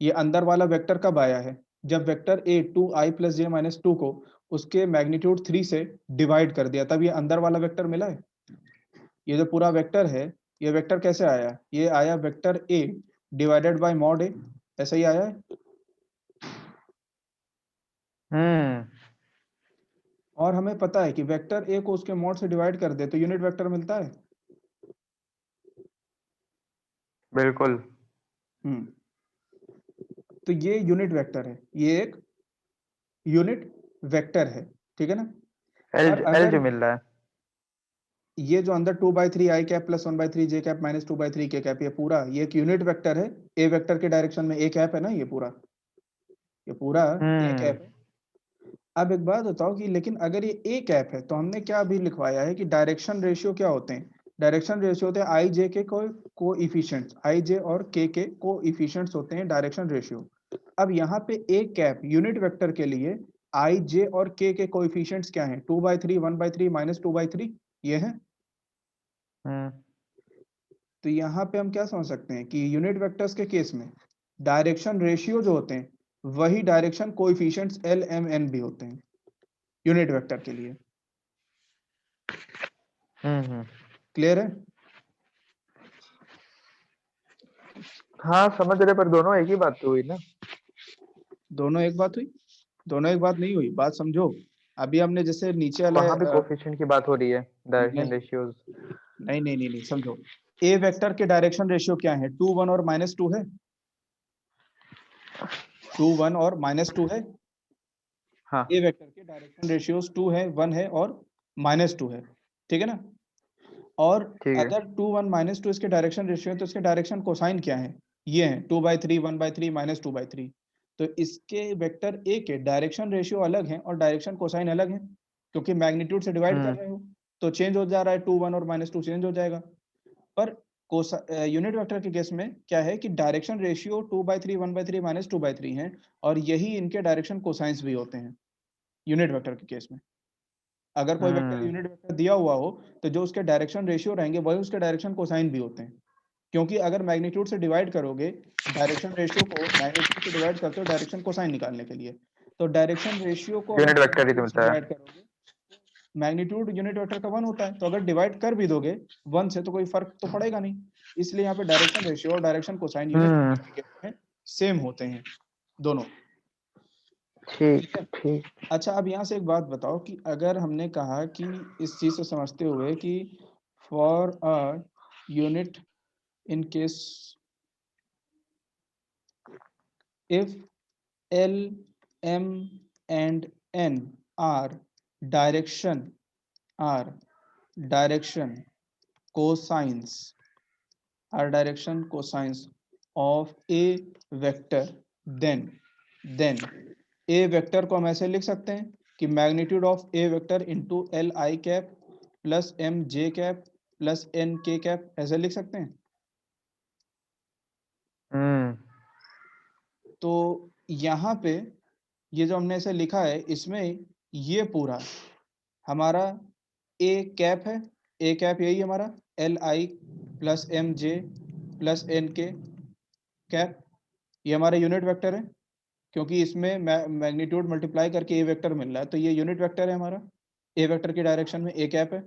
ये अंदर वाला वेक्टर कब आया है, जब वेक्टर ए 2i+j-2 को उसके मैग्नीट्यूड 3 से डिवाइड कर दिया, तब ये अंदर वाला वेक्टर मिला है। ये जो पूरा वेक्टर है, ये वेक्टर कैसे आया, ये आया vector A divided by mod A, ऐसा ही आया है। और हमें पता है कि वेक्टर ए को उसके मॉड से डिवाइड कर दे तो यूनिट वेक्टर मिलता है। बिल्कुल। तो ये यूनिट वेक्टर है, ये एक यूनिट वेक्टर है, ठीक है ना। एल पर एल अगर जो मिल रहा है, ये जो अंदर 2/3 आई कैप प्लस 1/3 जे कैप माइनस 2/3 के कैप, ये पूरा ये एक यूनिट वेक्टर है। ए वेक्टर के डायरेक्शन में ए कैप है ना, ये पूरा ए कैप है। अब एक बात बताओ कि लेकिन अगर ये ए कैप है तो हमने क्या अभी लिखवाया है कि डायरेक्शन रेशियो क्या होते हैं, डायरेक्शन रेशियो होते हैं आई जे के कोएफिशिएंट्स, आई जे और के कोएफिशिएंट्स होते हैं डायरेक्शन रेशियो। अब यहाँ पे ए कैप यूनिट वेक्टर के लिए आई जे और के कोएफिशिएंट्स क्या हैं, 2/3 1/3 माइनस 2/3 ये है। तो यहाँ पे हम क्या समझ सकते हैं कि यूनिट वेक्टर्स के केस में डायरेक्शन रेशियो जो होते हैं वही direction coefficients L M N भी होते हैं यूनिट वेक्टर के लिए। क्लियर है। हाँ समझ रहे, पर दोनों एक ही बात तो हुई ना। दोनों एक बात हुई, दोनों एक बात नहीं हुई, बात समझो। अभी हमने जैसे नीचे वाला वहां भी कोफिशिएंट की बात हो रही है, डायरेक्शन नहीं रेशियोज। नहीं समझो। ए वेक्टर के डायरेक्शन रेशियो क्या है, 2 1 और -2 है, 2 1 और -2 है। हाँ ए वेक्टर के डायरेक्शन रेशियोज 2 है, 1 है और -2 है, ठीक है ना। और ठीक है। अगर 2 1 -2 इसके डायरेक्शन रेशियो है तो इसके डायरेक्शन कोसाइन क्या है, ये है 2/3 1/3 -2/3। तो इसके वेक्टर ए के डायरेक्शन रेशियो अलग है और डायरेक्शन कोसाइन अलग है, क्योंकि मैग्नीट्यूड से डिवाइड कर रहे हो तो चेंज हो जा रहा है, 2 1 और -2 चेंज हो जाएगा। पर यूनिट वेक्टर के केस में क्या है कि डायरेक्शन रेशियो 2/3 1/3 -2/3 है और यही इनके डायरेक्शन कोसाइंस भी होते हैं यूनिट वेक्टर के केस में। अगर कोई वेक्टर यूनिट वेक्टर दिया हुआ हो तो जो उसके डायरेक्शन रेशियो रहेंगे वही उसके डायरेक्शन कोसाइन भी होते हैं, क्योंकि अगर मैग्नीट्यूड से डिवाइड करोगे, डायरेक्शन रेशियो को मैग्नीट्यूड से डिवाइड करते हो डायरेक्शन कोसाइन निकालने के लिए, तो डायरेक्शन रेशियो को अगर यूनिट वेक्टर ही तो मैग्नीट्यूड से मिलता है। डिवाइड करोगे, मैग्नीट्यूड यूनिट वेक्टर का 1 होता है, तो अगर डिवाइड कर भी दोगे 1 से तो कोई फर्क तो पड़ेगा नहीं। इसलिए यहाँ पे डायरेक्शन रेशियो और डायरेक्शन कोसाइन यूनिट वेक्टर के केस में सेम होते हैं दोनों, ठीक ठीक है। ठीक। अच्छा, अब यहाँ से एक बात बताओ कि अगर हमने कहा कि इस चीज से समझते हुए कि for a unit in case if L M and N are direction are direction cosines of a vector, then a vector को हम ऐसे लिख सकते हैं कि magnitude of A vector into L I cap plus M J cap plus N K cap, ऐसे लिख सकते हैं। तो यहाँ पे ये जो हमने ऐसे लिखा है इसमें ये पूरा हमारा ए कैप है, ए कैप यही हमारा L I plus M J plus N K cap, ये हमारा यूनिट वेक्टर है, क्योंकि इसमें मैग्नीट्यूड मल्टीप्लाई करके ए वेक्टर मिल रहा है, तो ये यूनिट वेक्टर है हमारा। ए वेक्टर की डायरेक्शन में ए कैप है।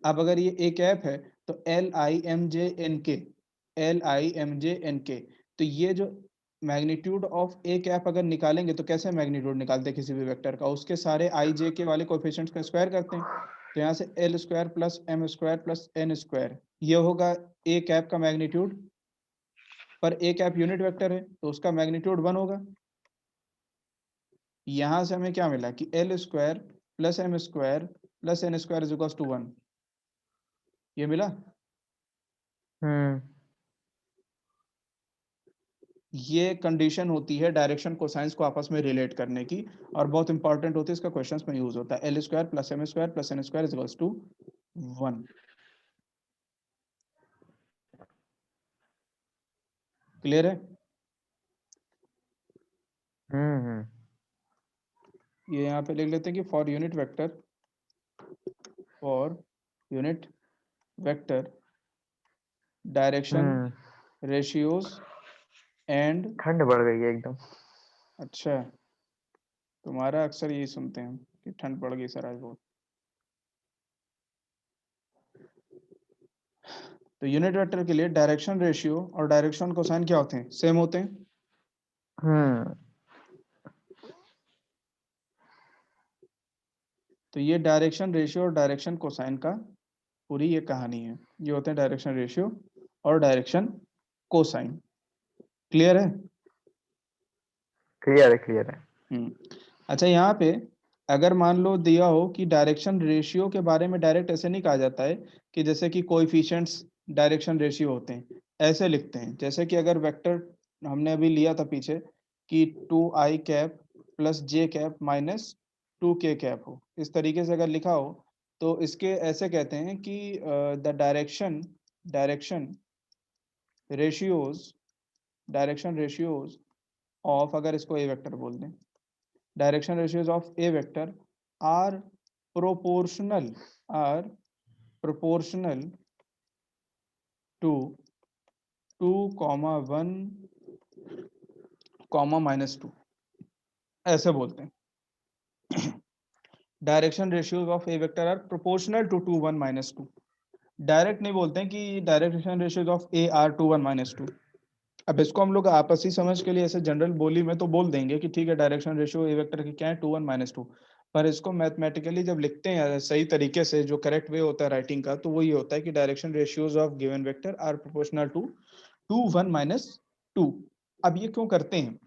अब अगर ये ए कैप है तो L I M J N K, L I M J N K, तो ये जो मैग्नीट्यूड ऑफ ए कैप अगर निकालेंगे तो कैसे मैग्नीट्यूड निकालते हैं किसी भी वेक्टर का, उसके सारे आई जे के वाले कोएफिशिएंट्स का स्क्वायर करते हैं। तो यहाँ से L square plus M square plus N square, ये होगा ए कैप का मैग्नीट्यूड। पर ए कैप यूनिट वेक्टर है तो उसका मैग्नीट्यूड 1 होगा। यहाँ से हमें क्या मिला कि L square plus M square plus N square is equal to 1, ये मिला। ये कंडीशन होती है डायरेक्शन कोसाइंस को आपस में रिलेट करने की, और बहुत इंपॉर्टेंट होती है, इसका क्वेश्चंस में यूज होता है। L square plus M square plus N square is equals to 1। Clear है? ये यहाँ पे लिख लेते हैं कि for unit vector direction ratios and. ठंड बढ़ गई है एकदम। अच्छा, तुम्हारा अक्सर यही सुनते हैं कि ठंड पड़ गई सर आज बहुत। तो यूनिट वेक्टर के लिए डायरेक्शन रेशियो और डायरेक्शन कोसाइन क्या होते हैं? सेम होते हैं। तो ये डायरेक्शन रेशियो और डायरेक्शन कोसाइन का पूरी ये कहानी है। ये होते हैं डायरेक्शन रेशियो और डायरेक्शन कोसाइन। क्लियर है? क्लियर है, क्लियर है। अच्छा, यहाँ पे अगर मान लो दिया हो कि डायरेक्शन रेशियो के बारे में डायरेक्ट ऐसे नहीं कहा जाता है कि जैसे कि कोएफिशिएंट्स डायरेक्शन रेशियो होते हैं, ऐसे लिखते हैं जैसे कि अगर वेक्टर हमने अभी लिया था पीछे कि 2i cap plus J cap minus 2k cap हो, इस तरीके से अगर लिखा हो तो इसके ऐसे कहते हैं कि द डायरेक्शन रेशियोज ऑफ, अगर इसको ए वेक्टर बोल दें, direction ratios of A vector are proportional to 2, 1, -2, ऐसे बोलते हैं। Direction ratios of A vector are proportional to 2, 1, -2। Direct नहीं बोलते हैं कि direction ratios of A are 2, 1, -2। अब इसको हम लोग आपसी समझ के लिए ऐसे जनरल बोली में तो बोल देंगे कि ठीक है डायरेक्शन रेशियो ए वेक्टर की क्या है 2, 1, -2। पर इसको मैथमेटिकली जब लिखते हैं सही तरीके से, जो करेक्ट वे होता है राइटिंग का, तो वो ये होता है कि direction ratios of given vector are proportional to 2, 1, -2। अब ये क्यों करते हैं?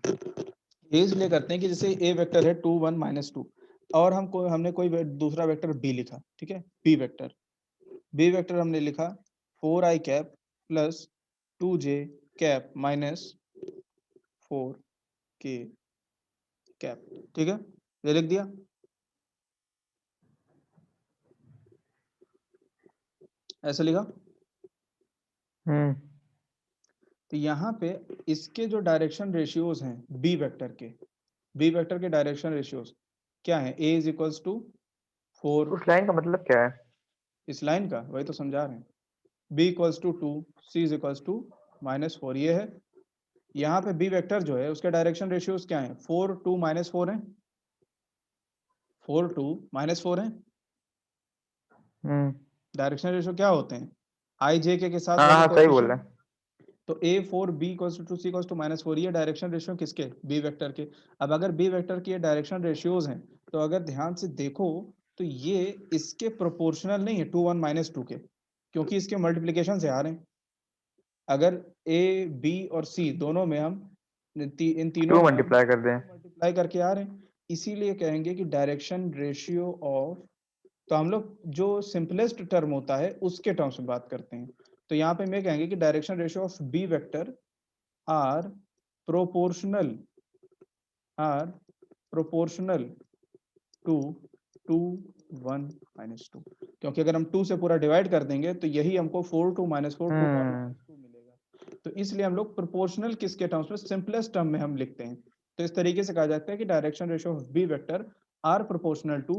ये इसलिए करते हैं कि जैसे ए वेक्टर है 2, 1, -2, और हमने कोई दूसरा वेक्टर बी लिखा, ठीक है, बी वेक्टर हमने लिखा 4i cap plus 2j cap minus 4k cap, ठीक है, ये लिख दिया। ऐसे लिखा। तो यहाँ पे इसके जो डायरेक्शन रेशियोज हैं बी वेक्टर के डायरेक्शन रेशियोज क्या है? a is equals to 4। उस लाइन का मतलब क्या है? इस लाइन का वही तो समझा रहे हैं। b equals to 2, c is equals to -4, ये है। यहाँ पे बी वेक्टर जो है उसके डायरेक्शन रेशियोज क्या है? 4, 2, -4 है। 4, 2, -4 है। डायरेक्शन रेशियो क्या होते हैं? आई जे के साथ हाँ वाले हाँ, सही बोल रहे कोएफिशिएंट। हैं। तो A 4 B equals to C equals to -4, ये डायरेक्शन रेशियो किसके? बी वेक्टर के। अब अगर बी वेक्टर की ये डायरेक्शन रेशियोज हैं तो अगर ध्यान से देखो तो ये इसके प्रोपोर्शनल नहीं है 2, 1, -2 के, क्योंकि इसके मल्टीप्लिकेशन से आ रहे हैं। अगर ए बी और सी दोनों में हम इन तीनों 2 में हम मल्टीप्लाई कर दें। मल्टीप्लाई करके आ रहे हैं, इसीलिए कहेंगे कि डायरेक्शन रेशियो ऑफ, तो हम लोग जो सिंपलेस्ट टर्म होता है उसके टर्म्स में बात करते हैं। तो यहाँ पे मैं कहेंगे कि direction ratio of B vector are proportional are proportional to 2, 1, -2, क्योंकि अगर हम 2 से पूरा डिवाइड कर देंगे तो यही हमको 4, 2, -4, 2, 1, -2 मिलेगा। तो इसलिए हम लोग प्रोपोर्शनल किसके टर्म्स में, सिंपलेस्ट टर्म में हम लिखते हैं। तो इस तरीके से कहा जाता है कि direction ratio of B vector are proportional to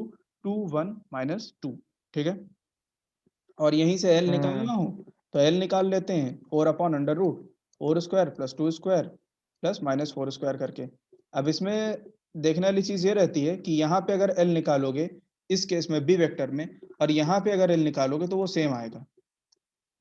2, 1, -2, ठीक है। और यहीं से एल निकालना हो तो एल निकाल लेते हैं 4/√4² प्लस 2² प्लस -4² करके। अब इसमें देखने वाली चीज ये रहती है कि यहाँ पे अगर एल निकालोगे इस केस में बी वेक्टर में, और यहाँ पे अगर एल निकालोगे तो वो सेम आएगा।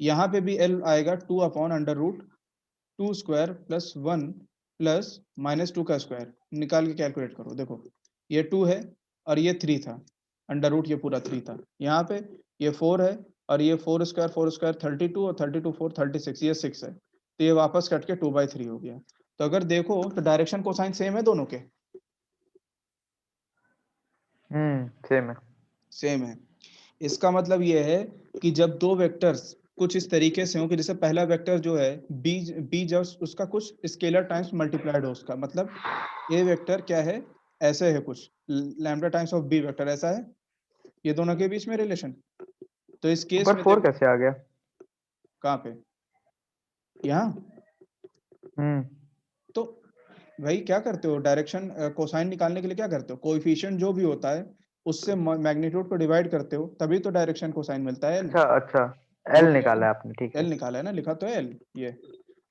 यहाँ पे भी एल आएगा 2/√2² प्लस 1 प्लस -2 का स्क्वायर। निकाल के कैलकुलेट करो, देखो ये 2 है और ये 3 था, अंडर रूट ये पूरा 3 था। यहाँ पे ये 4 है और ये 4² 32 और 32 4 36, ये 6 है, तो ये वापस कट के 2/3 हो गया। तो अगर देखो तो डायरेक्शन कोसाइन सेम है दोनों के, सेम है। सेम है। इसका मतलब ये है कि जब दो वेक्टर्स कुछ इस तरीके से हो कि जैसे पहला वेक्टर जो है बी जब उसका कुछ स्केलर टाइम्स मल्टीप्लाइड हो, उसका मतलब ए वेक्टर क्या है, ऐसे है कुछ lambda times of B vector, ऐसा है ये दोनों के बीच में रिलेशन। तो इस केस ऊपर में 4 देखो कैसे आ गया? कहाँ पे, यहाँ। हम्म। तो भाई क्या करते हो, डायरेक्शन कोसाइन निकालने के लिए क्या करते हो, कोएफिशिएंट जो भी होता है उससे मैग्नीट्यूड को डिवाइड करते हो, तभी तो डायरेक्शन कोसाइन मिलता है। एल अच्छा अच्छा, एल वो किया निकाला ना, है आपने, ठीक एल है। निकाला है ना, लिखा तो है एल ये,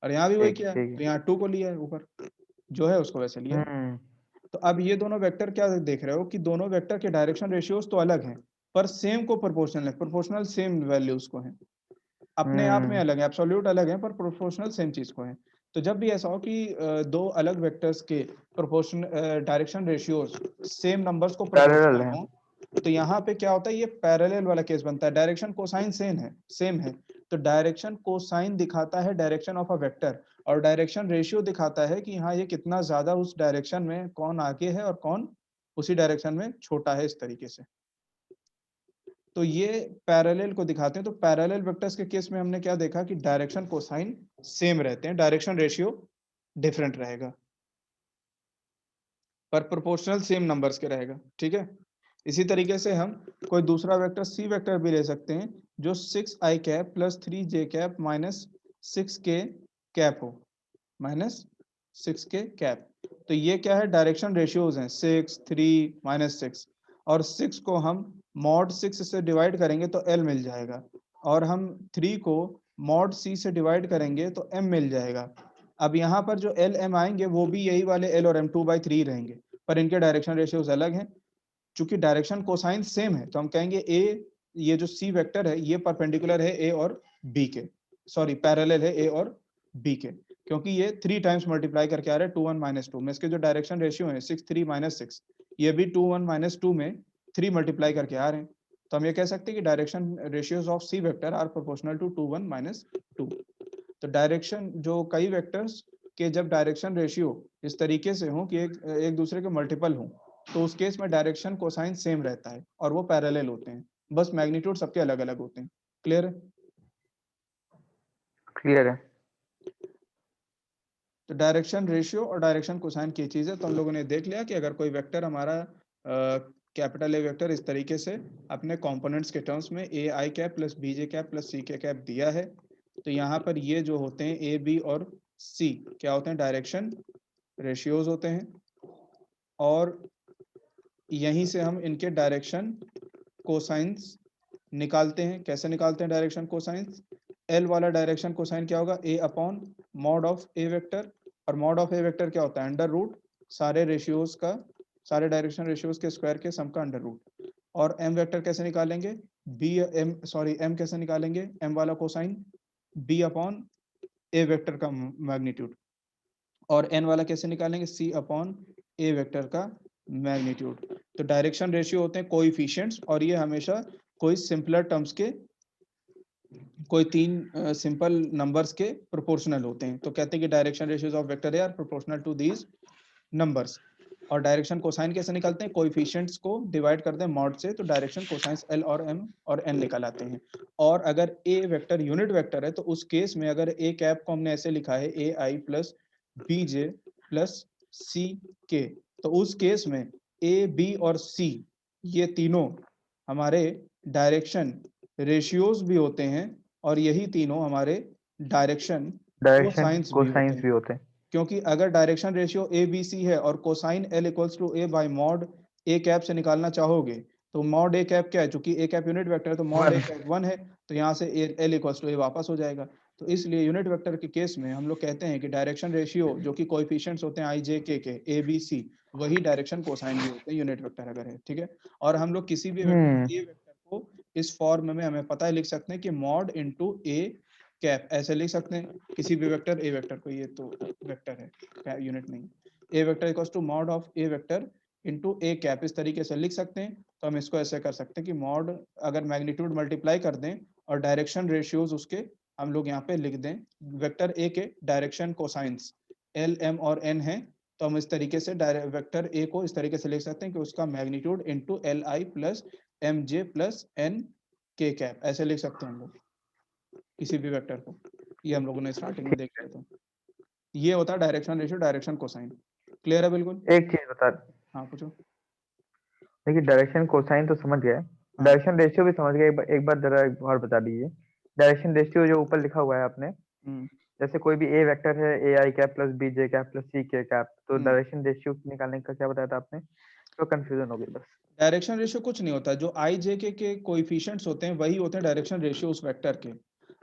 और यहाँ भी वही ठीक किया है, ठीक तो है। यहाँ 2 को लिया है ऊपर, जो है उसको वैसे लिया है। हम्म। तो अब ये दोनों वेक्टर क्या देख रहे हो कि दोनों वेक्टर के डायरेक्शन रेशियोज तो अलग हैं, पर सेम को प्रोपोर्शनल है, प्रोपोर्शनल सेम वैल्यूज को है, अपने आप में हम्म। अलग है, एब्सोल्यूट अलग है, पर प्रोपोर्शनल सेम चीज को है। तो जब भी ऐसा हो कि दो अलग वेक्टर्स के proportion direction ratios same numbers को पैरेलल प्रोपोर्शनल है। हो, तो यहाँ पे क्या होता है, ये पैरेलल वाला केस बनता है, डायरेक्शन कोसाइन सेम है। तो डायरेक्शन कोसाइन दिखाता है डायरेक्शन ऑफ अ वेक्टर, और डायरेक्शन रेशियो दिखाता है कि हाँ ये कितना ज्यादा उस डायरेक्शन में कौन आगे है और कौन उसी डायरेक्शन में छोटा है, इस तरीके से। तो ये पैरेलल को दिखाते हैं। तो पैरेलल वेक्टर्स के केस में हमने क्या देखा कि डायरेक्शन कोसाइन सेम रहते हैं, डायरेक्शन रेशियो डिफरेंट रहेगा, पर प्रोपोर्शनल सेम नंबर्स के रहेगा, ठीक है। इसी तरीके से हम कोई दूसरा वेक्टर सी वेक्टर भी ले सकते हैं, जो 6i cap plus 3j cap minus 6k cap हो, माइनस 6k कैप। तो ये क्या है, डायरेक्शन रेशियोज हैं, 6 3 -6, और 6 को हम मॉड 6 से डिवाइड करेंगे तो l मिल जाएगा, और हम 3 को मॉड c से डिवाइड करेंगे तो m मिल जाएगा। अब यहाँ पर जो l m आएंगे वो भी यही वाले l और m 2/3 रहेंगे, पर इनके डायरेक्शन रेशियोज अलग हैं। चूंकि डायरेक्शन कोसाइन सेम है तो हम कहेंगे ए, ये जो सी वेक्टर है ये परपेंडिकुलर है ए और बी के, सॉरी पैरेलल है ए और बी के, क्योंकि ये 3 टाइम्स मल्टीप्लाई करके आ रहे हैं 2 1 -2 में। इसके जो डायरेक्शन रेशियो है 6 3 -6, ये भी 2 1 -2 में 3 मल्टीप्लाई करके आ रहे हैं। तो हम ये कह सकते हैं कि direction ratios of C vector are proportional to 2 1 -2। तो डायरेक्शन जो कई वेक्टर्स के जब डायरेक्शन रेशियो इस तरीके से हो कि एक दूसरे के मल्टीपल हो, तो उस केस में डायरेक्शन कोसाइन सेम रहता है और वो पैरेलल होते हैं, बस मैग्नीट्यूड सबके अलग अलग होते हैं। क्लियर है? क्लियर है। तो डायरेक्शन रेशियो और डायरेक्शन कोसाइन की चीज है। तो हम लोगों ने देख लिया कि अगर कोई वेक्टर हमारा कैपिटल ए वेक्टर इस तरीके से अपने कंपोनेंट्स के टर्म्स में A I cap plus B J cap plus C K cap दिया है, तो यहाँ पर ये जो होते हैं ए बी और सी क्या होते हैं, डायरेक्शन रेशियोज होते हैं, और यहीं से हम इनके डायरेक्शन कोसाइंस निकालते हैं। कैसे निकालते हैं डायरेक्शन कोसाइंस, एल वाला डायरेक्शन कोसाइन क्या होगा, A upon mod of A vector, और मॉड ऑफ ए वेक्टर क्या होता है, अंडर रूट सारे रेशियोज का, सारे डायरेक्शन रेशियोज के स्क्वायर के सम का अंडर रूट। और एम वेक्टर कैसे निकालेंगे, बी एम सॉरी एम कैसे निकालेंगे, एम वाला कोसाइन बी अपॉन ए वेक्टर का मैग्नीट्यूड, और एन वाला कैसे निकालेंगे, सी अपॉन ए वेक्टर का मैग्नीट्यूड। तो डायरेक्शन रेशियो होते हैं कोएफिशिएंट्स, और ये हमेशा कोई सिंपलर टर्म्स के, कोई 3 सिंपल नंबर्स के प्रोपोर्शनल होते हैं। तो कहते हैं कि direction ratios of vector are proportional to these numbers. और डायरेक्शन कोसाइन कैसे निकालते हैं, कोएफिशिएंट्स को डिवाइड करते हैं मॉड से, तो डायरेक्शन कोसाइंस एल और एम और एन निकल आते हैं। और अगर ए वेक्टर यूनिट वेक्टर है तो उस केस में अगर ए कैप को हमने ऐसे लिखा है A I plus B J plus C के, तो उस केस में ए बी और सी ये तीनों हमारे डायरेक्शन रेशियोज भी होते हैं, और यही तीनों हमारे डायरेक्शन डायरेक्शन कोसाइंस भी होते कोसाइंस हैं। भी होते हैं। क्योंकि अगर direction ratio A B C है और cosine L equals to A by mod A cap से निकालना चाहोगे, तो मॉड ए कैप क्या है, चूंकि ए कैप यूनिट वेक्टर है तो मॉड ए वन। कैप 1 है, तो यहाँ से एल इक्वल्स टू ए वापस हो जाएगा। तो इसलिए यूनिट वेक्टर के केस में हम लोग कहते हैं कि डायरेक्शन रेशियो जो कि कोएफिशिएंट्स होते हैं आई जे के ए बी सी, वही डायरेक्शन कोसाइन भी होते हैं यूनिट वेक्टर अगर है, ठीक है। और हम लोग किसी भी वेक्टर ए वेक्टर को इस फॉर्म में हमें पता है लिख सकते हैं कि मॉड इनटू ए कैप, ऐसे लिख सकते हैं किसी भी वेक्टर ए वेक्टर को, ये तो वेक्टर है यूनिट नहीं, A vector equals to mod of A vector into A cap, इस तरीके से लिख सकते हैं। तो हम इसको ऐसे कर सकते हैं कि मॉड अगर मैग्नीट्यूड मल्टीप्लाई कर दें और डायरेक्शन रेशियोज उसके हम लोग यहाँ पे लिख दें, वेक्टर ए के डायरेक्शन कोसाइंस एल एम और एन है, तो हम इस तरीके से वेक्टर ए को इस तरीके से लिख सकते हैं कि उसका magnitude into L I plus M J plus N K cap, ऐसे लिख सकते हैं हम लोग। किसी भी वेक्टर को, ये हम लोगों ने स्टार्टिंग में देख लिया था। ये होता है direction ratio, direction cosine. Clear है बिल्कुल? एक चीज बता, हाँ पूछो। देखिए डायरेक्शन कोसाइन तो समझ गए, हाँ। डायरेक्शन रेशियो भी समझ गए, एक बार जरा एक और बता दीजिए। डायरेक्शन रेशियो जो ऊपर लिखा हुआ है आपने, हम्म जैसे कोई भी ए वेक्टर है, A I cap plus B J cap plus C K cap, तो हम्म डायरेक्शन रेशियो निकालने का क्या बताया था आपने? तो कंफ्यूजन हो गई बस। डायरेक्शन रेशियो कुछ नहीं होता, जो आई जे के कोएफिशिएंट्स होते हैं वही होते हैं डायरेक्शन रेशियो उस वेक्टर के।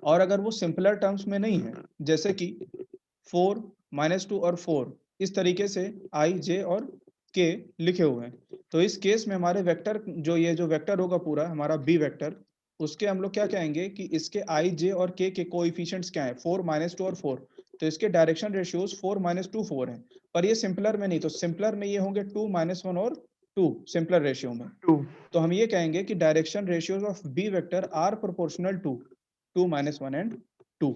और अगर वो सिंपलर टर्म्स में नहीं है, जैसे कि 4 -2 और 4, इस तरीके से आई जे और के लिखे हुए हैं, तो इस केस में हमारे वेक्टर, जो ये जो वेक्टर होगा पूरा हमारा बी वेक्टर, उसके हम लोग क्या कहेंगे कि इसके आई जे और के कोएफिशिएंट्स क्या है, 4 -2 और 4, तो इसके डायरेक्शन रेशियोज 4 -2 4 हैं। पर ये सिंपलर में नहीं, तो सिंपलर में ये होंगे 2 -1 और 2 सिंपलर रेशियो में। टू। तो हम ये कहेंगे कि direction ratios of B vector are proportional to 2 -1 and 2।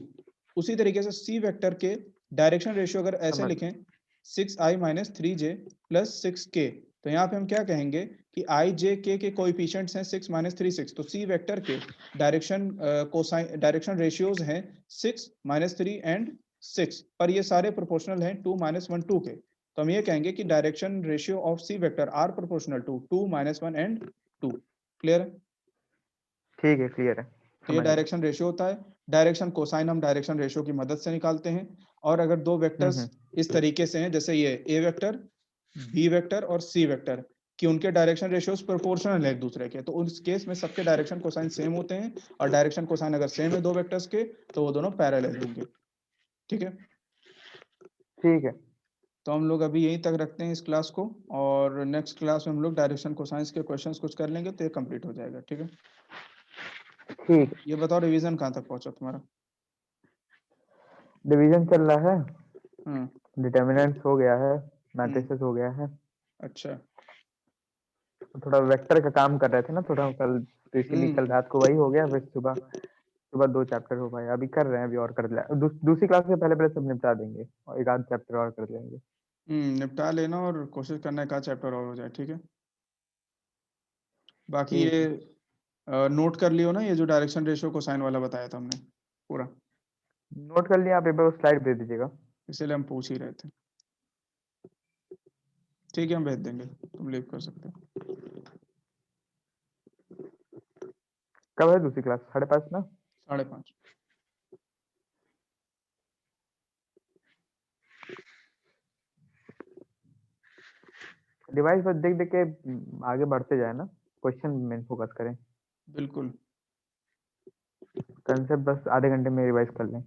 उसी तरीके से सी वेक्टर के डायरेक्शन रेशियो अगर ऐसे समझ। लिखें 6i - 3j + 6k, तो यहाँ पे हम क्या कहेंगे कि i j k के कोएफिशिएंट्स हैं 6 - 3 6, तो सी वेक्टर के डायरेक्शन कोसाइन डायरेक्शन रेशियोज हैं 6 -3 एंड 6, पर ये सारे प्रोपोर्शनल हैं 2 -1 2 के। तो हम ये कहेंगे कि direction ratio of C vector are proportional to 2 -1 and 2। Clear है? ठीक है, क्लियर है, तो ये समझ गए। डायरेक्शन रेशियो होता है। डायरेक्शन कोसाइन हम डायरेक्शन रेशियो की मदद से निकालते हैं। और अगर दो वेक्टर्स हम्म। इस तरीके से हैं, जैसे ये ए वेक्टर, बी वेक्टर और सी वेक्टर, कि उनके डायरेक्शन रेशियोज प्रोपोर्शनल है एक दूसरे के, तो उस केस में सबके डायरेक्शन कोसाइन सेम होते हैं। और डायरेक्शन कोसाइन अगर सेम है दो वेक्टर्स के, तो वो दोनों पैरेलल होंगे। ठीक है, ठीक है। तो हम लोग अभी यहीं तक रखते हैं इस क्लास को, और नेक्स्ट क्लास में हम लोग डायरेक्शन कोसाइंस के क्वेश्चंस कुछ कर लेंगे, तो ये कंप्लीट हो जाएगा। ठीक है, ठीक है। ये बताओ रिवीजन कहाँ तक पहुंचा तुम्हारा? डिवीजन चल रहा है, हम्म डिटर्मिनेंट्स हो गया है, हम्म मैट्रिसेस हो गया है। अच्छा। तो थोड़ा वेक्टर का काम कर रहे थे ना थोड़ा कल, तो इसीलिए कल हम्म रात को वही हो गया, फिर सुबह सुबह 2 चैप्टर हो पाए, अभी कर रहे हैं, अभी और कर ले दूसरी क्लास से पहले पहले सब निपटा देंगे और एक आध चैप्टर और कर लेंगे। निपटा लेना और कोशिश करना है का चैप्टर और हो जाए। ठीक है, बाकी ठीक ये है। नोट कर लियो ना, ये जो डायरेक्शन रेशियो कोसाइन वाला बताया था हमने पूरा, नोट कर लिया, आप एक बार स्लाइड दे दीजिएगा। इसीलिए हम पूछ ही रहे थे। ठीक है, हम भेज देंगे, तुम लीव कर सकते हो। कब है दूसरी क्लास? 5:30 ना? 5:30। डिवाइस बस देख देख के आगे बढ़ते जाए ना, क्वेश्चन में फोकस करें, बिल्कुल। कंसेप्ट बस आधे घंटे में रिवाइज कर लें।